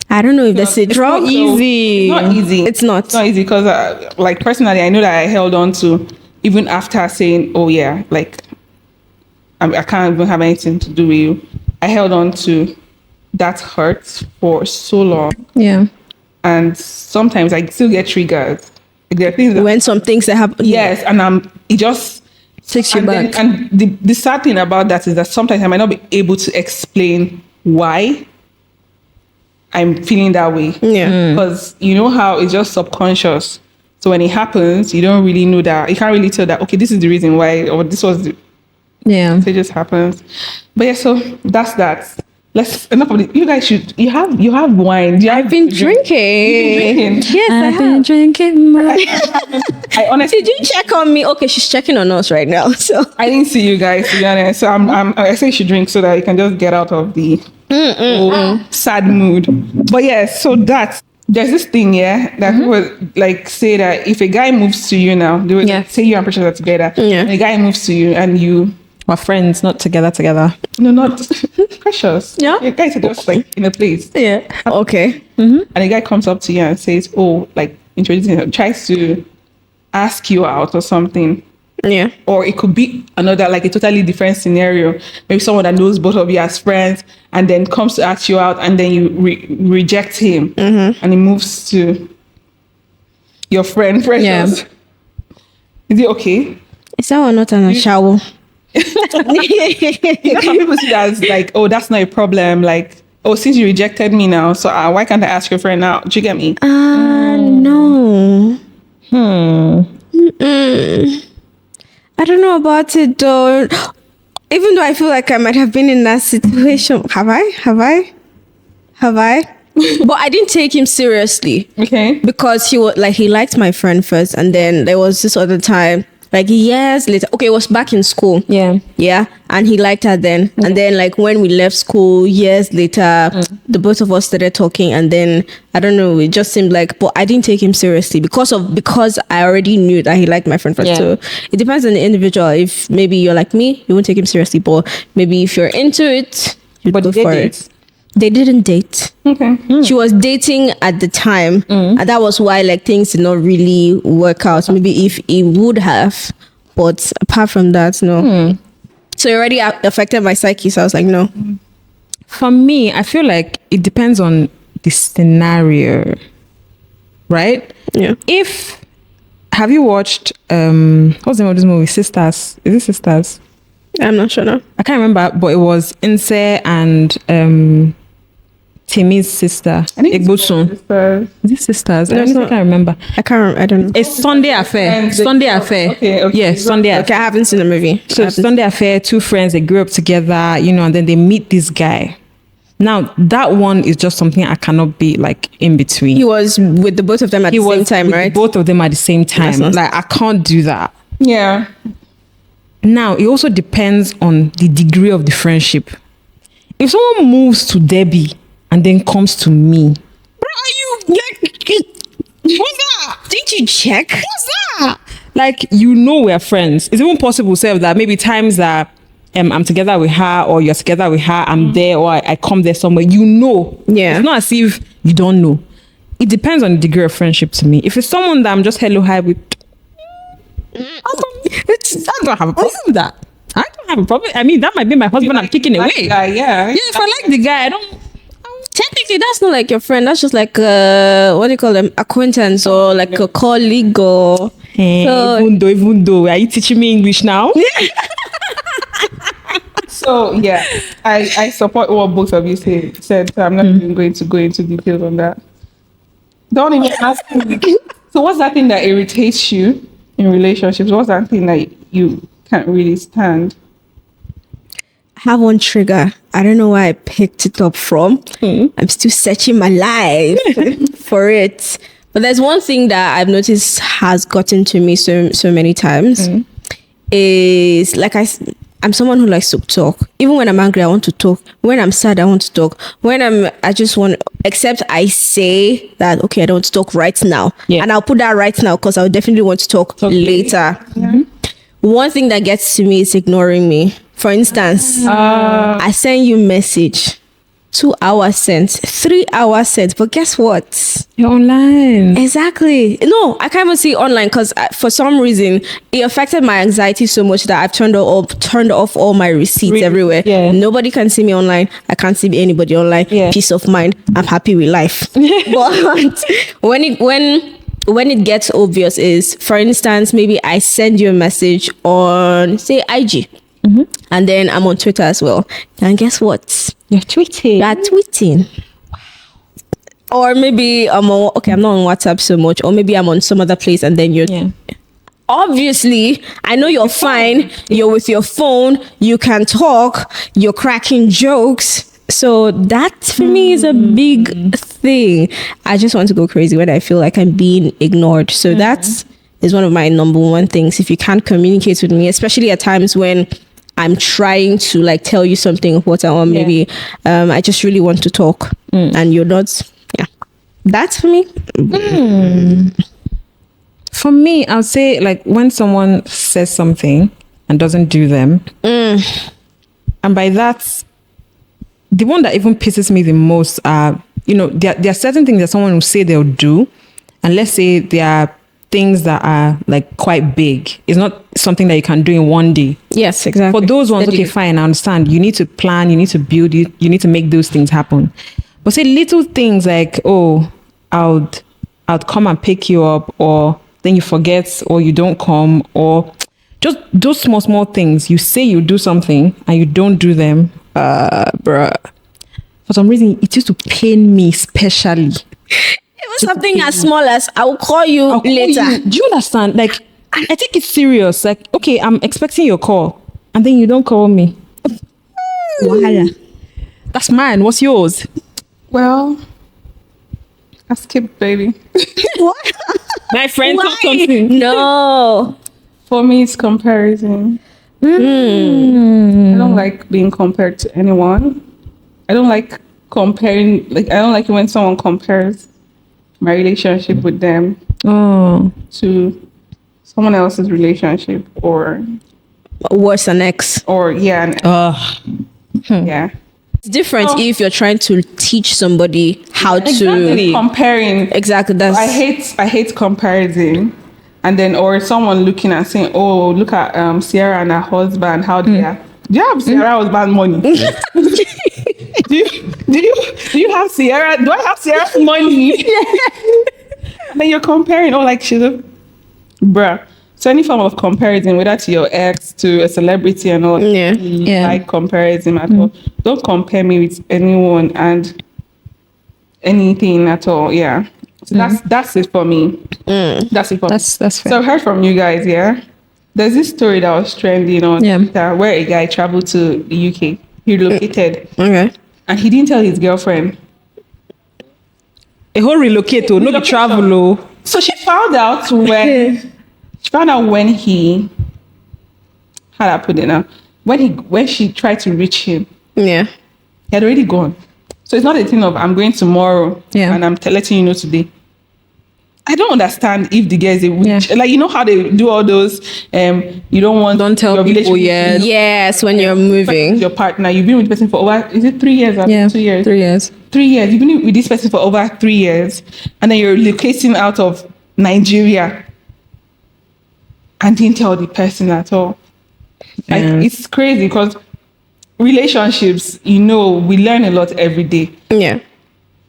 I don't know if that's a It's drug. not easy. It's not easy. It's not. It's not easy because, like, personally, I know that I held on to even after saying, "Oh yeah, like, I can't even have anything to do with you." I held on to that hurt for so long, yeah. and sometimes I still get triggered. Like, there are things that, When some things that happen. yes, and it just Takes you and then- back. and the sad thing about that is that sometimes I might not be able to explain why I'm feeling that way. Yeah. Because you know how it's just subconscious. So when it happens, you don't really know that. You can't really tell that, okay, this is the reason why, or this was the, Yeah. so it just happens. But yeah, so that's that. Let's enough of it. You guys you have wine. Do you I've have been drink? drinking. You've been drinking? Yes, I I've been have. drinking my. I honestly Did you check on me? Okay, she's checking on us right now. So I didn't see you guys, to be honest. So I say you should drink so that you can just get out of the whole sad mood. But yeah, so there's this thing, yeah, that people like say that if a guy moves to you now, they would Yeah. say you and Precious are together. Yeah. And a guy moves to you and you We're friends, not together. no, not Precious. Yeah. You guys are just like in a place. yeah. Okay. And a guy comes up to you and says, oh, like introducing him, tries to ask you out or something. Yeah. Or it could be another, like a totally different scenario. Maybe someone that knows both of you as friends and then comes to ask you out and then you reject him and he moves to your friend, Precious. Yeah. Is it okay? Is that one not an shower? You know, some people see that as like, oh, that's not a problem. Like, oh, since you rejected me now, so why can't I ask your friend now? Do you get me? No. I don't know about it though. Even though I feel like I might have been in that situation. Have I? But I didn't take him seriously Okay. because he liked my friend first, and then there was this other time, like years later. Okay, it was back in school. Yeah. Yeah, and he liked her then. And then like when we left school years later, the both of us started talking, and then I don't know, it just seemed like, but I didn't take him seriously because I already knew that he liked my friend first. Yeah. So it depends on the individual. If maybe you're like me, you won't take him seriously, but maybe if you're into it, you But go did they for date? it. They didn't date. Okay. She was dating at the time, and that was why like things did not really work out. Maybe if it would have, but apart from that, no. So it already affected my psyche. So I was like, no. For me, I feel like it depends on the scenario, right? Yeah. Have you watched what's the name of this movie? Sisters? Is it Sisters? I'm not sure now. I can't remember, but it was Inse and Timi's sister. I think it's Egbosun. sisters. Is it sisters? No, I it's honestly not. can't remember. I don't know. It's Sunday Affair. Friends, Sunday they- Affair. okay. Yeah, Sunday Okay, Affair. I haven't seen the movie. So Sunday Affair, two friends, they grew up together, you know, and then they meet this guy. Now that one is just something I cannot be like in between. He was with the both of them at He the same was time, with right? both of them at the same time. That's not- Like I can't do that. Yeah. Now it also depends on the degree of the friendship. If someone moves to Debbie and then comes to me, What's that? Did you check? what's that? Like you know we're friends. It's even possible, say that maybe times that I'm together with her or you're together with her, I'm there or I come there somewhere. You know, Yeah. It's not as if you don't know. It depends on the degree of friendship to me. If it's someone that I'm just hello hi with, I don't have a problem with that. I don't have a problem. I mean, that might be my husband. I'm kicking away. Yeah. Yeah, if I like the guy, I don't. Technically, that's not like your friend. That's just like what do you call them? Acquaintance or like a colleague or. So- Even though, are you teaching me English now? So yeah, I support what both of you said. So I'm not even going to go into details on that. Don't even ask me. So what's that thing that irritates you in relationships? What's that thing that you can't really stand? I have one trigger. I don't know where I picked it up from. I'm still searching my life for it. But there's one thing that I've noticed has gotten to me so many times. Is like I'm someone who likes to talk. Even when I'm angry, I want to talk. When I'm sad, I want to talk. I just want, except I say that, okay, I don't want to talk right now. Yeah. And I'll put that right now because I'll definitely want to talk later. One thing that gets to me is ignoring me. For instance, I send you message, 2 hours sent, 3 hours sent, but guess what? You're online. Exactly. No, I can't even see online because for some reason it affected my anxiety so much that I've turned off all my receipts everywhere. Yeah. Nobody can see me online. I can't see anybody online. Yeah. Peace of mind. I'm happy with life. But when it gets obvious is, for instance, maybe I send you a message on say IG. And then I'm on Twitter as well. And guess what? You're tweeting. You're tweeting. Or maybe I'm not on WhatsApp so much, or maybe I'm on some other place and then you're Yeah. obviously I know you're fine, you're with your phone, you can talk, you're cracking jokes. So that for me is a big thing. I just want to go crazy when I feel like I'm being ignored. So that's is one of my number one things. If you can't communicate with me, especially at times when I'm trying to like tell you something important, or maybe I just really want to talk and you're not. Yeah, that's for me. For me, I'll say like when someone says something and doesn't do them, and by that, the one that even pisses me the most are, there are certain things that someone will say they'll do, and let's say there are things that are like quite big. It's not something that you can do in one day. Yes, exactly. For those ones, Steady. okay, fine, I understand. You need to plan, you need to build, you need to make those things happen. But say little things like, oh, I'll come and pick you up, or then you forget, or you don't come, or just those small things. You say you do something and you don't do them, bruh. For some reason, it used to pain me especially. Even something as small as I will call you I'll call later. you. Do you understand? Like, I take it serious. Like, okay, I'm expecting your call, and then you don't call me. Wahala. That's mine. What's yours? Well, I skipped, baby. What? My friend told Why? something. No. For me, it's comparison. I don't like being compared to anyone. I don't like comparing. Like, I don't like it when someone compares my relationship with them Oh, to someone else's relationship, or Worse than X. yeah, yeah. It's different if you're trying to teach somebody how Exactly. to. Comparing. Exactly. That's. I hate comparison, and then or someone looking and saying, "Oh, look at Sierra and her husband. How they are." Do you have Sierra husband money? do you have Sierra? Do I have Sierra's money? And then you're comparing. Oh, like she's a bruh. So any form of comparison, whether to your ex, to a celebrity, and all, Yeah. Yeah. like comparison at all. Don't compare me with anyone. And anything at all. Yeah. So that's it for me. That's it for me. That's fair. So I've heard from you guys, yeah. There's this story that was trending on Twitter where a guy traveled to the UK. He relocated. Okay. And he didn't tell his girlfriend. A whole relocate, no be travel. Oh. So she found out when he, how do I put it now? When she tried to reach him, Yeah. he had already gone. So it's not a thing of I'm going tomorrow and I'm letting you know today. I don't understand if the guy is a witch. Like, you know how they do all those, you don't tell your people yet. Yes, when you're moving. Your partner, you've been with the person for over, is it 3 years or 2 years? 3 years. 3 years. You've been with this person for over 3 years, and then you're relocating out of Nigeria and didn't tell the person at all. Like, it's crazy because relationships, we learn a lot every day. Yeah.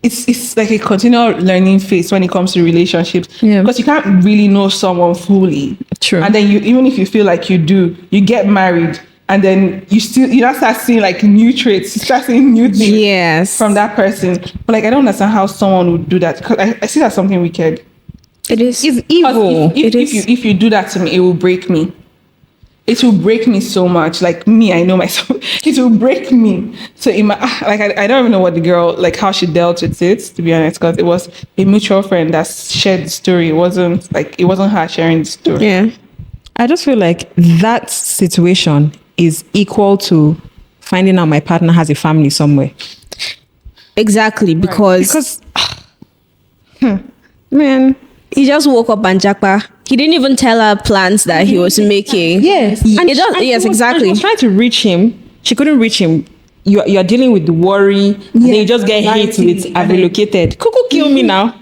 It's like a continual learning phase when it comes to relationships. Yeah. Because you can't really know someone fully. True. And then even if you feel like you do, you get married and then you now start seeing like new traits. You start seeing new things Yes. from that person. But like I don't understand how someone would do that. Because I see that something wicked. It is. It's evil. If you do that to me, it will break me. It will break me so much. Like me, I know myself. It will break me. So I don't even know what the girl, like how she dealt with it, to be honest, because it was a mutual friend that shared the story. It wasn't her sharing the story. Yeah. I just feel like that situation is equal to finding out my partner has a family somewhere. Exactly, because Man. he just woke up and Jackpa. He didn't even tell her plans that he was making. Yes. Yes, exactly. She was trying to reach him. She couldn't reach him. You're dealing with the worry. Then you just get hit with I've relocated. Cuckoo kill me now.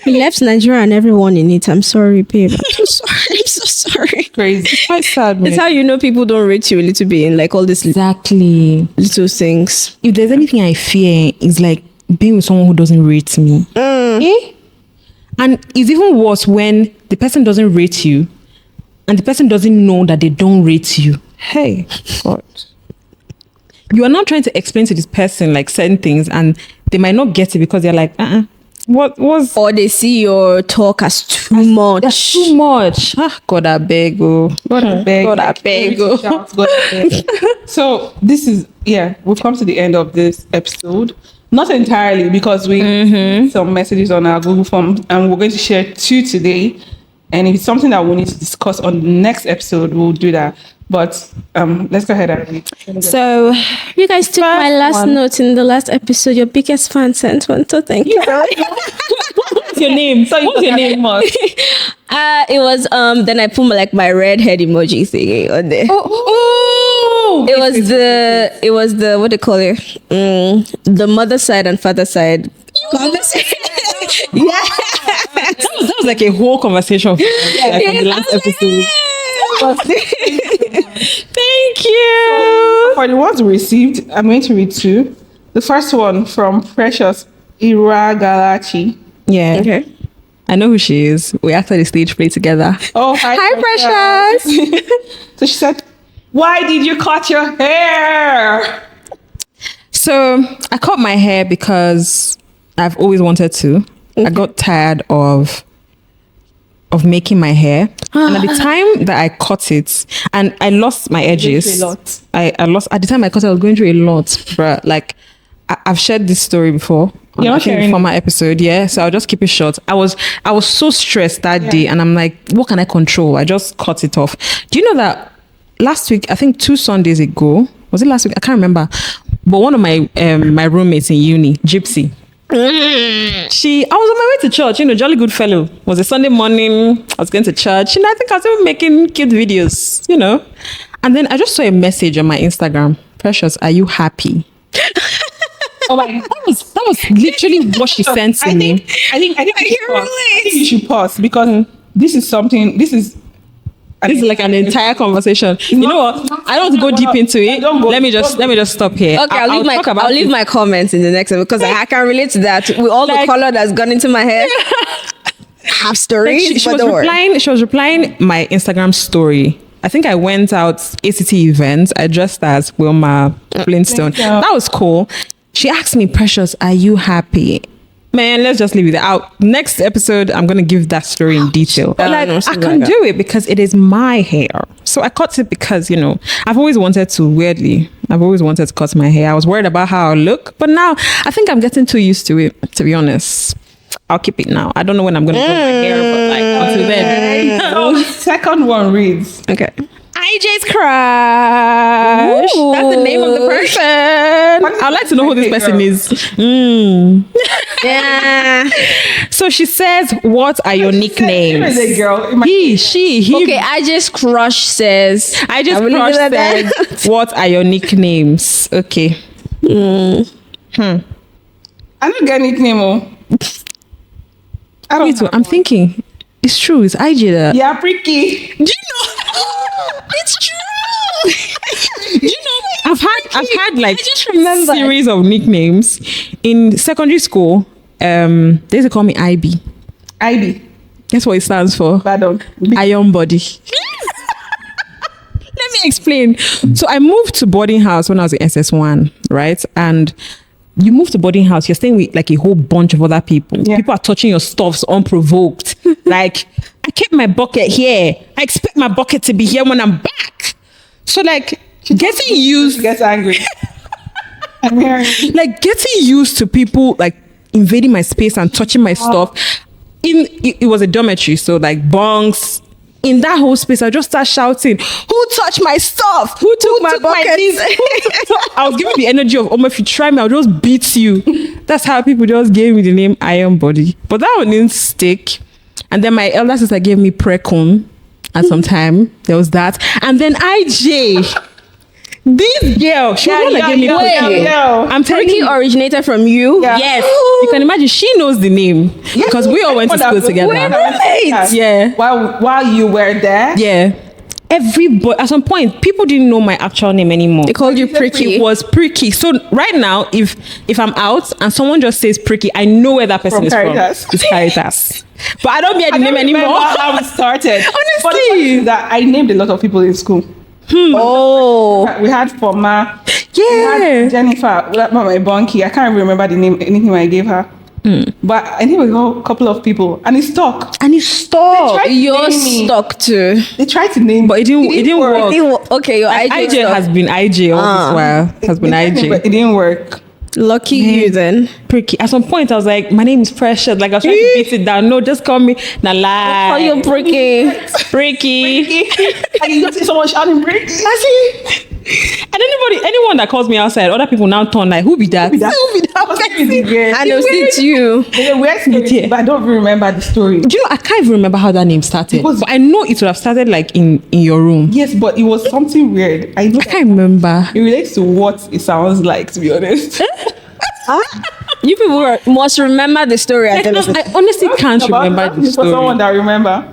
He left Nigeria and everyone in it. I'm sorry, babe. I'm so sorry. Crazy. It's quite sad, man. It's how you know people don't rate you a little bit in like all these Exactly. little things. If there's anything I fear, it's like being with someone who doesn't rate me. Eh? And it's even worse when the person doesn't rate you and the person doesn't know that they don't rate you. Hey, God. You are now trying to explain to this person like certain things and they might not get it because they're like, what was... Or they see your talk as too much. That's too much. God, I beg. God, I beg. God, I beg. So this is, we've come to the end of this episode. Not entirely, because we have some messages on our Google form and we're going to share 2 today. And if it's something that we need to discuss on the next episode, we'll do that. But let's go ahead and read. So you guys took my last note in the last episode. Your biggest fan sent one, so thank you. What's your name? What's your name? It was then I put my red head emoji thingy on there. It was the what do you call it? The mother side and father side conversation. That was like a whole conversation from the last episode. Thank you. For the ones we received, I'm going to read 2. The first one from Precious Iragalachi. Yeah. Okay. I know who she is. We acted the stage play together. Oh, hi Precious. So she said, "Why did you cut your hair?" So I cut my hair because I've always wanted to. I got tired of making my hair, and at the time that I cut it, and I lost my edges. I lost at the time I cut it. I was going through a lot, but like I've shared this story before. You're not in sharing the former episode, so I'll just keep it short. I was so stressed that day, and I'm like, what can I control? I just cut it off. Do you know that last week? I think 2 Sundays ago. Was it last week? I can't remember. But one of my my roommates in uni, Gypsy. I was on my way to church, jolly good fellow. It was a Sunday morning. I was going to church, and I think I was even making cute videos, And then I just saw a message on my Instagram. Precious, are you happy? Oh my God. That was literally what she sent to me. I think you should pause because this is something. This is like an entire conversation. You know what? I don't want to go deep into it. Let me just stop here. Okay, I'll leave my comments in the next one because I can relate to that with all the color that's gone into my hair. Have stories, she was replying my Instagram story. I think I went out ACT events. I dressed as Wilma Flintstone. That was cool. She asked me, Precious, are you happy? Man, let's just leave it out. Next episode, I'm gonna give that story in detail. But like, I can do it because it is my hair. So I cut it because, you know, I've always wanted to cut my hair. I was worried about how I look, but now I think I'm getting too used to it, to be honest. I'll keep it now. I don't know when I'm gonna cut my hair, but like until then. So the second one reads, Okay. IJ's crush. Ooh. That's the name of the person. I'd like to know who this person is. Yeah. So she says, what are your nicknames? Who is a girl? He, she. Okay, I just crush says. I just will leave crush it at that. said, what are your nicknames? Okay. I don't get nickname. I don't. Me too. have I'm one. thinking. It's true. It's IJ that. Yeah, pricky. Do you know? It's true. You know, I've had like series of nicknames in secondary school. They used to call me IB. IB. That's what it stands for. Bad dog. Iron body. Let me explain. So I moved to boarding house when I was in SS1, right? And you move to boarding house, you're staying with like a whole bunch of other people. Yeah. People are touching your stuffs unprovoked. Like, I kept my bucket here. I expect my bucket to be here when I'm back. So like, getting used, Gets angry. I'm hearing. like getting used to people like invading my space and touching my stuff. It was a dormitory, so like bunks. In that whole space, I just start shouting, "Who touched my stuff? Who took my bucket?" I was giving the energy of, if you try me, I'll just beat you. That's how people just gave me the name Iron Body. But that one didn't stick. And then my elder sister gave me Precon at some time. There was that. And then IJ. This girl, she was the one that gave me Precon. I'm telling Ricky you. originated from you. Yeah. Yes, you can imagine she knows the name because we all went to school together. roommates. Yeah. While you were there. Yeah. Everybody, at some point, people didn't know my actual name anymore. They called you Pricky. It was Pricky. So right now, if I'm out and someone just says Pricky, I know where that person From is Caritas. from. It's Caritas. But I don't get the I name don't remember anymore. how it started. Honestly. But the funny thing is that I named a lot of people in school. Oh. We had Foma. We Yeah. had Jennifer. That's not my bunkie. I can't remember the name, anything I gave her. But I think it was a couple of people, and it stuck. And it stopped. They tried to You're name me. stuck too. They tried to name, But it didn't work. Okay, your Like, IJ, IJ has been IJ all this while. Has been But IJ. it didn't work. lucky you then. Pricky. At some point, I was like, my name is Precious. Like, I was trying to beat it down. No, just call me. Nah, lie. Oh, you're Pricky. Pricky. And you just see someone shouting break. And anyone that calls me outside, other people now turn like, who be that? Who be that? And they'll see it's you. Yeah. But I don't even remember the story. Do you know, I can't even remember how that name started. It was- But I know it would have started like in your room. Yes, but it was something weird. I know I can't remember. it relates to what it sounds like, to be honest. You people must remember the story. Like, I honestly can't remember the For someone story. that remember,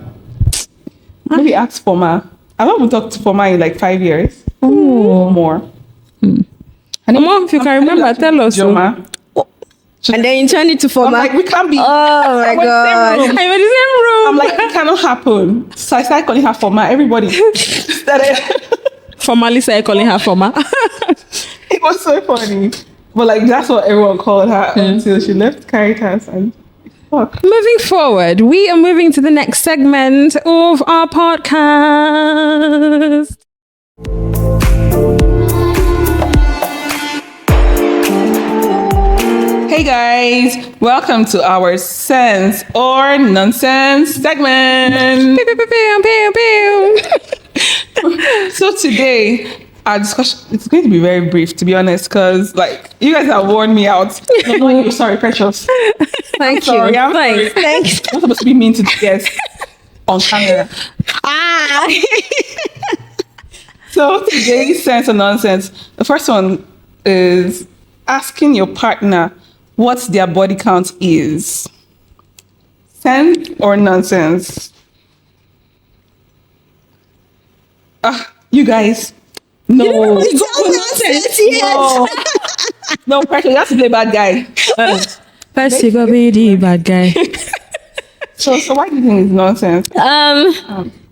maybe ask Foma. I haven't talked to Foma in like 5 years. More. Mom, if you can remember, tell us. So. Joma. And then you turn it to I'm format. like, we can't be. Oh my We're in the God. same room. I'm in the same room. I'm like, it cannot happen. So I started calling her Foma. Everybody started. Formally say calling her Forma. It was so funny. But like, that's what everyone called her until she left Caritas and fuck. Moving forward, we are moving to the next segment of our podcast. Hey guys, welcome to our sense or nonsense segment. Pew, pew, pew, pew, pew, pew. So today, our discussion, it's going to be very brief, to be honest, because like you guys have worn me out. No, you're sorry, Precious. Thank you. Sorry, I'm Thanks. sorry. Thanks. I'm supposed to be mean to the guests on camera. Ah. So today's sense or nonsense. The first one is asking your partner what their body count is. Sense or nonsense? You guys. No. Nonsense, No. No pressure. You have to play bad guy. First, you gotta be the bad guy. So why do you think it's nonsense?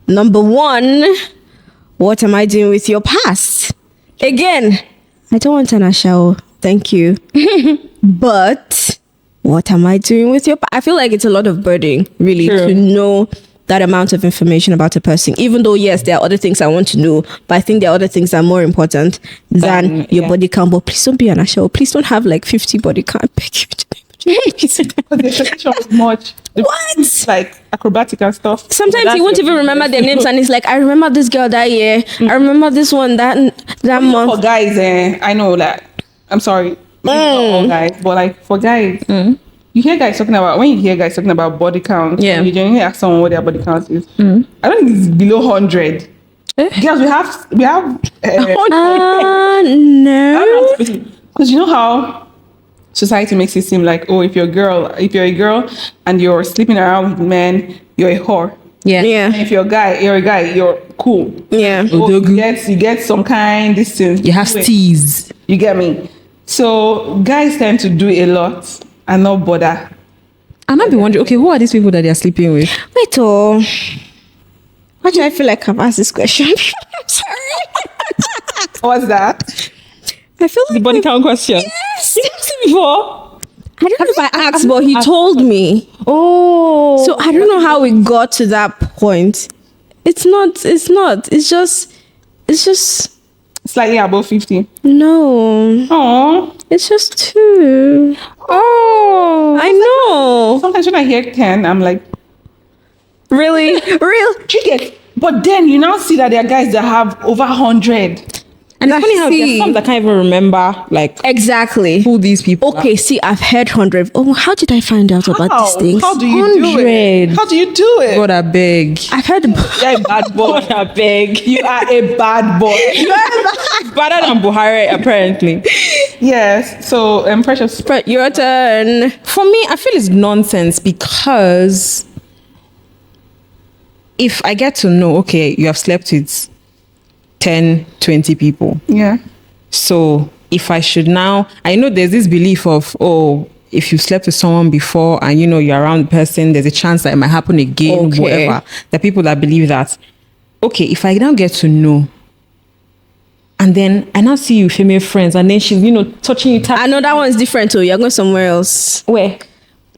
Number one, what am I doing with your past? Again, I don't want an shower. Thank you. But what am I doing with your? I feel like it's a lot of burden, really, True. to know that amount of information about a person. Even though, yes, there are other things I want to know, but I think there are other things that are more important than your body count. But please don't be an asshole. Please don't have like 50 body count. I beg you to Because the expectation was much. What? Like acrobatic and stuff. Sometimes you won't even remember their names, and it's like, I remember this girl that year. I remember this one that month. For guys, I know that. I'm sorry. Maybe not all guys, but like for guys, you hear guys talking about, when you hear guys talking about body count, Yeah. you genuinely ask someone what their body count is. I don't think it's below 100. Girls, we have No. because you know how society makes it seem like, oh, if you're a girl and you're sleeping around with men, you're a whore. Yeah. Yeah. And if you're a guy, you're cool. Yeah. Oh, you get some kind this thing. You have steez. You get me? So guys tend to do a lot and not bother. I might be wondering, okay, who are these people that they're sleeping with? Wait, why do I feel like I've asked this question? I'm sorry. What's that? I feel The like body count question. Yes. You asked me before. I don't know if I asked, but he told me. Oh. So I don't know how we got to that point. It's not. It's just Slightly above 50. no. Oh. It's just 2. Oh. I know. Sometimes when I hear 10, I'm like, Really? Real? you get. But then you now see that there are guys that have over 100. And it's funny how see. there's some that can't even remember like Exactly. who these people Okay, see, I've heard 100. Oh, how did I find out about these things? How do you do 100. it? How do you do it? God, I beg. I've heard. You're a bad boy. God, I beg. You are a bad boy. Better than Buhari, apparently. Yes. So, Precious. But your turn. For me, I feel it's nonsense because if I get to know, okay, you have slept with 10, 20 people. Yeah. So if I should now, I know there's this belief of, oh, if you slept with someone before and you know you're around the person, there's a chance that it might happen again, Okay. whatever. There are people that believe that. Okay, if I now get to know, and then I now see you female friends, and then she's, you know, touching you. I know that one's different too. You're going somewhere else. Where?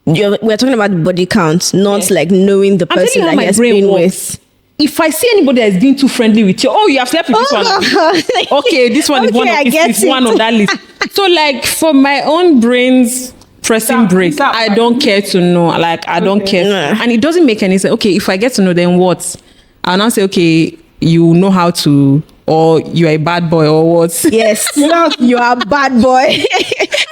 We're talking about the body count, not Yeah. like knowing the I'm telling person you how that my he has brain been works. with. If I see anybody that is being too friendly with you, oh, you have slept with this one. Okay, this one is one Okay, of I get is it. one on that list. So, like, for my own brain's pressing break, Stop. I don't care to know. Like, I don't care, Nah. and it doesn't make any sense. Okay, if I get to know, then what? I'll now say, okay, you know how to, or you're a bad boy, or what? Yes, you are a bad boy.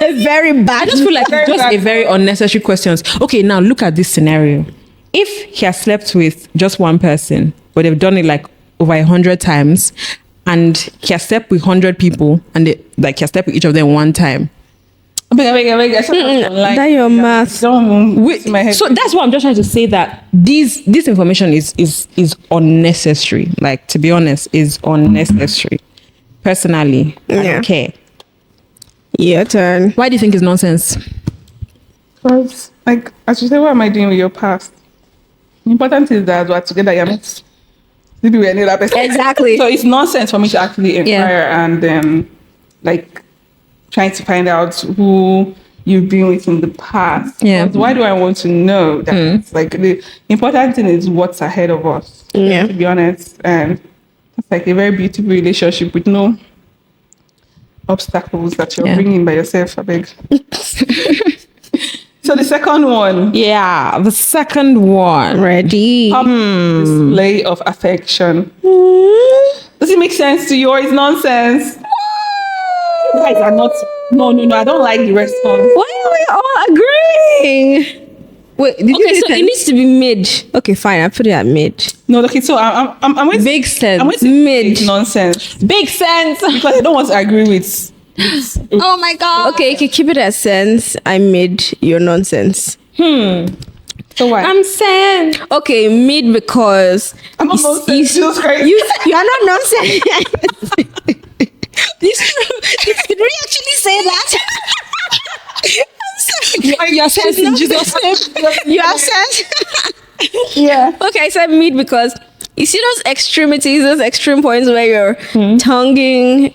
A very bad. I just feel like Very it's just bad a very unnecessary questions. Okay, now look at this scenario. If he has slept with just one person, but they've done it like over 100 times, and he has slept with 100 people, and he has slept with each of them one time. I beg. I saw that online. That your math. Don't Wait, in my head. so that's what I'm just trying to say, that this information is unnecessary. Like, to be honest, is unnecessary. Personally, I Yeah. don't care. Your turn. Why do you think it's nonsense? Because, like, as you say, what am I doing with your past? The important is that we're together, you're not sleeping with any other person. Exactly. So it's nonsense for me to actually inquire and like trying to find out who you've been with in the past. Yeah. Because why do I want to know that? It's like the important thing is what's ahead of us. Yeah. To be honest, and it's like a very beautiful relationship with no obstacles that you're Yeah. bringing by yourself. I beg. So the second one. Yeah, the second one. Ready. Display of affection. Does it make sense to you or it's nonsense? You guys are not. No. I don't like the response. Why are we all agreeing? Wait, did you Okay, say so it needs to be mid. Okay, fine. I put it at mid. No, okay. So I'm waiting. Big sense. I'm waiting. Mid. It's nonsense Big sense. because I don't want to agree with. Oh my god. Okay, keep it at sense. I mid. You're nonsense. So why? I'm saying. Okay, mid because I'm not nonsense. Jesus Christ. you are not nonsense. Did we actually say that? You are sense in Jesus' name. You are sense. Yeah. Okay, I said mid because you see those extremities, those extreme points where you're tonguing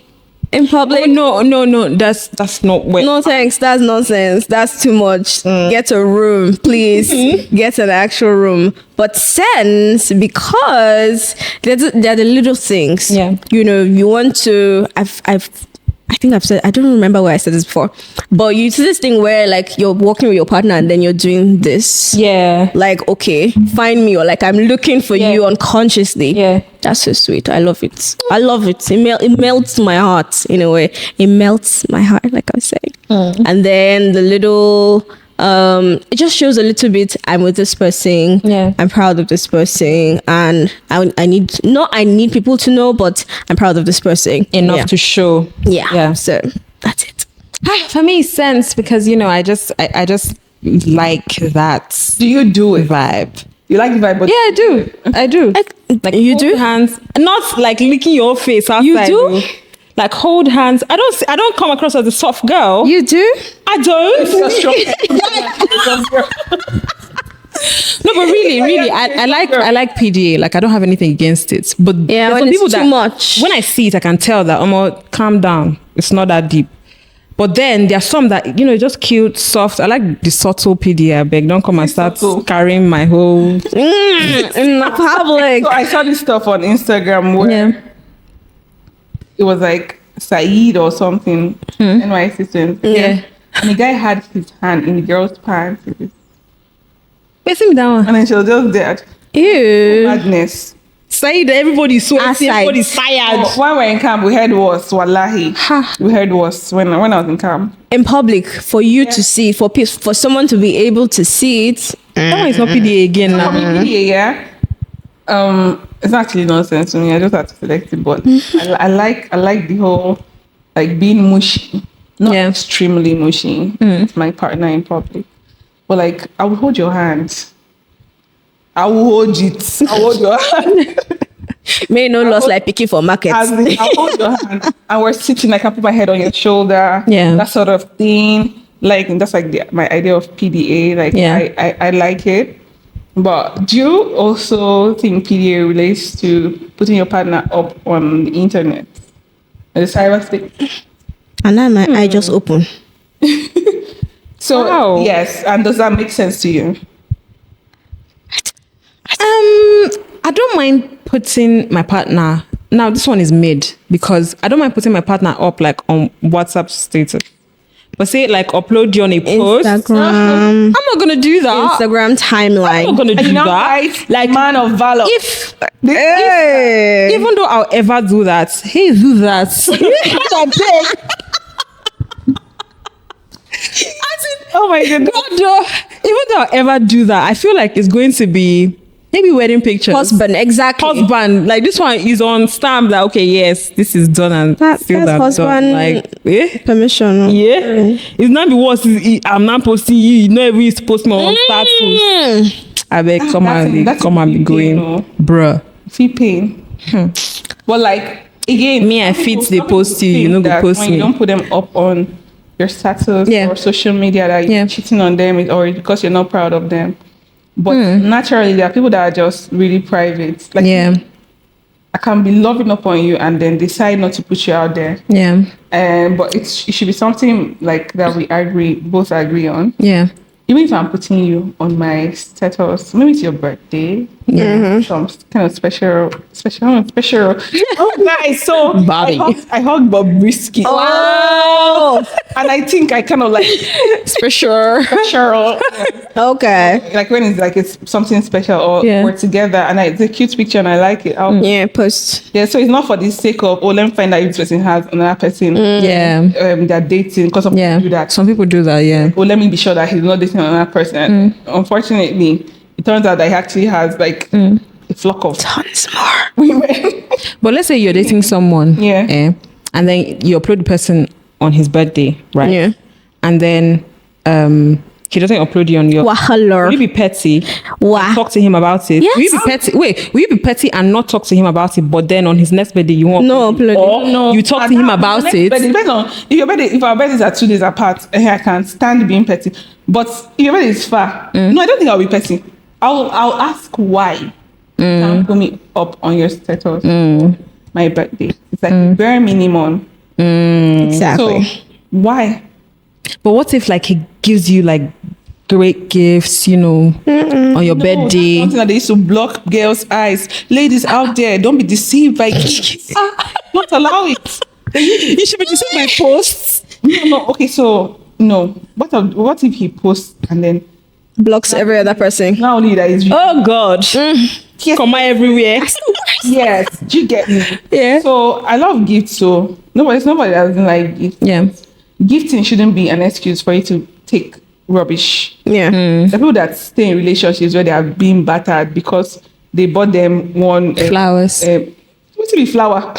In public? Oh, no. That's not where. No thanks, that's nonsense. That's too much. Get a room, please. Get an actual room. But sense, because they're the little things. Yeah. You want to. I think I've said. I don't remember where I said this before. But you see this thing where like you're walking with your partner and then you're doing this. Yeah. Like, okay, find me, or like I'm looking for you unconsciously. Yeah. That's so sweet. I love it. I love it. It melts my heart in a way. It melts my heart, like I was saying. And then the little, it just shows a little bit. I'm with this person. Yeah. I'm proud of this person, and I need people to know, but I'm proud of this person Enough to show. Yeah. So that's it. For me, it's sense because I just like that Do you do it? vibe. You like the vibe, but Yeah, I do. Like you hold do? hands, not like licking your face outside. You do? though. Like hold hands. I don't come across as a soft girl. You do? I don't. No, but really, I like PDA. Like I don't have anything against it. But Yeah, there's when some it's people too that much. when I see it, I can tell that calm down. It's not that deep. But then there are some that just cute, soft. I like the subtle PDA. I beg, don't come and start subtle. carrying my whole. In the public. So I saw this stuff on Instagram where Yeah. it was like Saeed or something, NYC student. Yeah. And the guy had his hand in the girl's pants. Facing me down. And then she was just dead. Ew. Madness. Say that everybody's sweating, Aside. everybody's tired. When we were in camp, we heard was Wallahi. Ha. We heard was when I was in camp. In public, for you to see, for someone to be able to see it. That one is not PDA again now. Yeah. It's actually nonsense to me. I just have to select it, but I like the whole like being mushy, not Yeah. extremely mushy. It's my partner in public, but like I will hold your hand. I will hold it. I will hold your hand. May no loss like picking for market. As in, I hold your hand, and we're sitting. I can put my head on your shoulder. Yeah. That sort of thing. Like that's like my idea of PDA. Like Yeah. I like it. But do you also think PDA relates to putting your partner up on the internet? The cyberspace? And now my eye just open. So Wow. yes, and does that make sense to you? I don't mind putting my partner. Now this one is mid because I don't mind putting my partner up like on WhatsApp status. But say like upload you on a post. Instagram. I'm not gonna do that. Instagram timeline. I'm not gonna do And that. right, Like man of valor. if Hey. even though I'll ever do that, hey, do that. Oh my goodness. Even though I'll ever do that, I feel like it's going to be maybe wedding pictures. Husband, exactly. Husband, like this one is on stamp. Like okay, yes, this is done and That's still done. husband Like permission. yeah, it's not be worse. I'm not posting you. You know, every used to post me on status. I beg, come and be going, bruh. Feel pain. But like again, Me, I some fit people- they some post people you, you think know, go that post when me. you don't put them up on your status Yeah. or social media that Yeah. you're cheating on them or because you're not proud of them. But naturally, there are people that are just really private. Like Yeah, I can be loving up on you and then decide not to put you out there. yeah, But it should be something like that we both agree on. yeah. Even if I'm putting you on my status, maybe it's your birthday, some kind of special. Oh, guys, so Bobby. I hugged Bobrisky. Oh, And I think I kind of like Special. special, okay. like when it's something special or Yeah. we're together and it's a cute picture and I like it. Yeah, post. Yeah, so it's not for the sake of let me find out if this person has another person. Yeah, They're dating because some yeah. people do that. Some people do that. Yeah. Let me be sure that he's not dating another person. Unfortunately, it turns out that he actually has like a flock of Tons more. women. But let's say you're dating someone, Yeah. and then you upload the person on his birthday, right? Yeah. And then he doesn't upload you on your. Wahala. Will you be petty? Wah. Talk to him about it. Yes. Will you be petty? Wait, will you be petty and not talk to him about it? But then on his next birthday, you won't. No upload it. Or No, you talk and to him now, about the next it. birthday, depends on if our birthdays are 2 days apart. I can stand being petty. But if your birthday is far, no, I don't think I'll be petty. I'll ask why. Can't put me up on your status. My birthday. It's like the bare minimum. Exactly. So why? But what if like he gives you like great gifts, you know, on your No, that's birthday? something that they used to block girls' eyes. Ladies out there, don't be deceived by gifts. Don't allow it. You should be deceived by posts. No. Okay, so no. What if he posts and then Blocks every other person. not only that is Oh God. yes, Come on everywhere. yes, do you get me? Yeah. So I love gifts. So nobody that doesn't like gifts. Yeah. Gifting shouldn't be an excuse for you to take rubbish. Yeah. The people that stay in relationships where they are being battered because they bought them one Flowers. what's it be flower?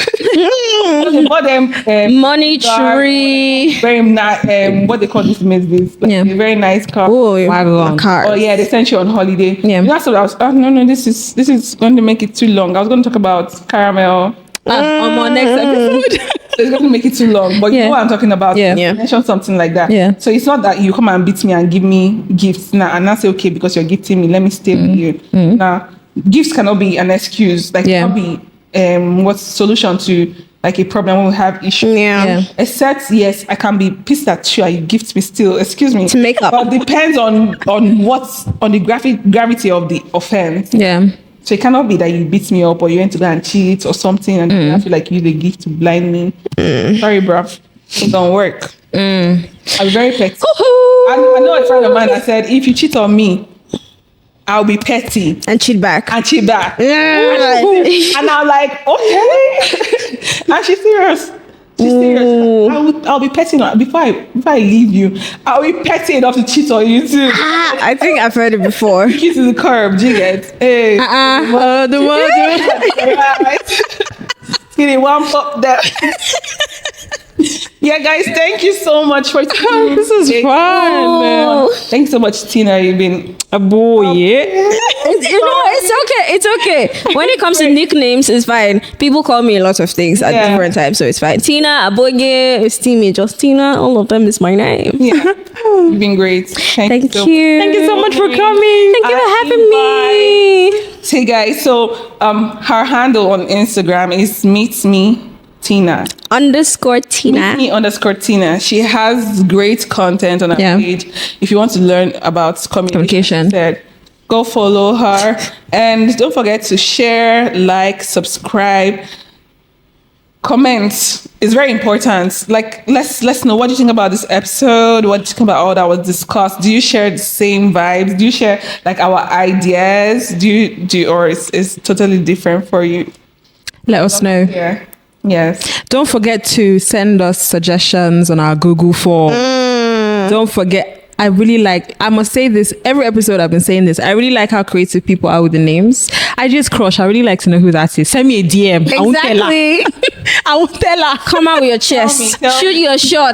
They bought them Money car, tree. very nice. What they call this this like Yeah. a very nice car. Oh, Wagon. a car. Oh yeah, they sent you on holiday. Yeah. That's what I was. Oh no, this is going to make it too long. I was going to talk about caramel. On our next episode. So it's going to make it too long. But you Yeah. know what I'm talking about. Yeah. Yeah. Mention something like that. Yeah. So it's not that you come and beat me and give me gifts now and not say okay because you're gifting me. Let me stay with you. Now gifts cannot be an excuse. Like Yeah. cannot be what's the solution to like a problem when we have issues. Yeah. Except yes, I can be pissed at you and you gift me still. Excuse me. To make up. But depends on what's on the gravity of the offense. Yeah. So it cannot be that you beat me up or you went to go and cheat or something and I feel like you used a gift to blind me. Sorry, bruv. It don't work. I'm very petty. I know a friend of mine that said, if you cheat on me, I'll be petty And cheat back. and cheat back. Yeah. And I'm like, okay. And she's serious. She's serious. I'll be petty enough before I leave you. I'll be petty enough to cheat on you too. I think I've heard it before. Kiss to the curb, do you get? Hey. The one. Right. Skinny one pop that. Yeah, guys, thank you so much for tuning This is in. fun. Thanks so much, Tina. You've been Abouye. It's okay. When it comes to nicknames, it's fine. People call me a lot of things at Yeah. different times, so it's fine. Tina, Abouye, Esteem, Justina, all of them is my name. yeah, you've been great. Thank Thank so you. Thank you so much for coming. Thank you for having me. Hey guys, so her handle on Instagram is meets me Tina. _Tina. Me_Tina. She has great content on her Yeah. page. If you want to learn about communication, go follow her. And don't forget to share, like, subscribe, comment. It's very important. Like, let's know what do you think about this episode. What do you think about all that was discussed? Do you share the same vibes? Do you share like our ideas? Do you or is totally different for you? Let us know. Yeah. Yes. Don't forget to send us suggestions on our Google form. Don't forget. I must say this, every episode I've been saying this. I really like how creative people are with the names. I just crush. I really like to know who that is. Send me a DM. I won't tell her. Exactly. I won't tell her. Come out with your chest. Tell me. Shoot your shot.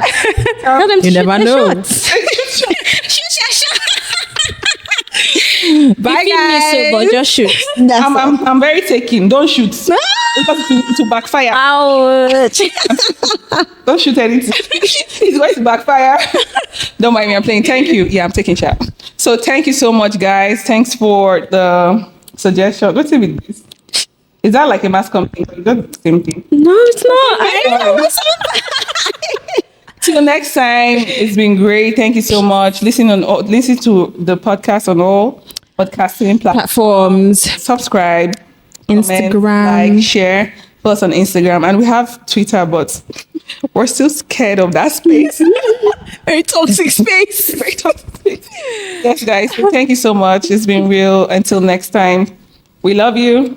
Tell them to You shoot never their know. shots. Shoot your shot. Bye, If you miss guys. it, but just shoot. I'm very taking. Don't shoot. Because to backfire. Ouch. Don't shoot anything. It's going to backfire. Don't mind me. I'm playing. Thank you. Yeah, I'm taking shot. So thank you so much, guys. Thanks for the suggestion. What's it with this? Is that like a mass company? Is that the same thing? No, it's not. Till next time. It's been great. Thank you so much. Listen to the podcast on all podcasting platforms. Platforms. Subscribe, Instagram. comment, like, share. Follow us on Instagram, and we have Twitter, but we're still scared of that space. Very toxic space. Very toxic space. Yes, guys. So thank you so much. It's been real. Until next time, we love you.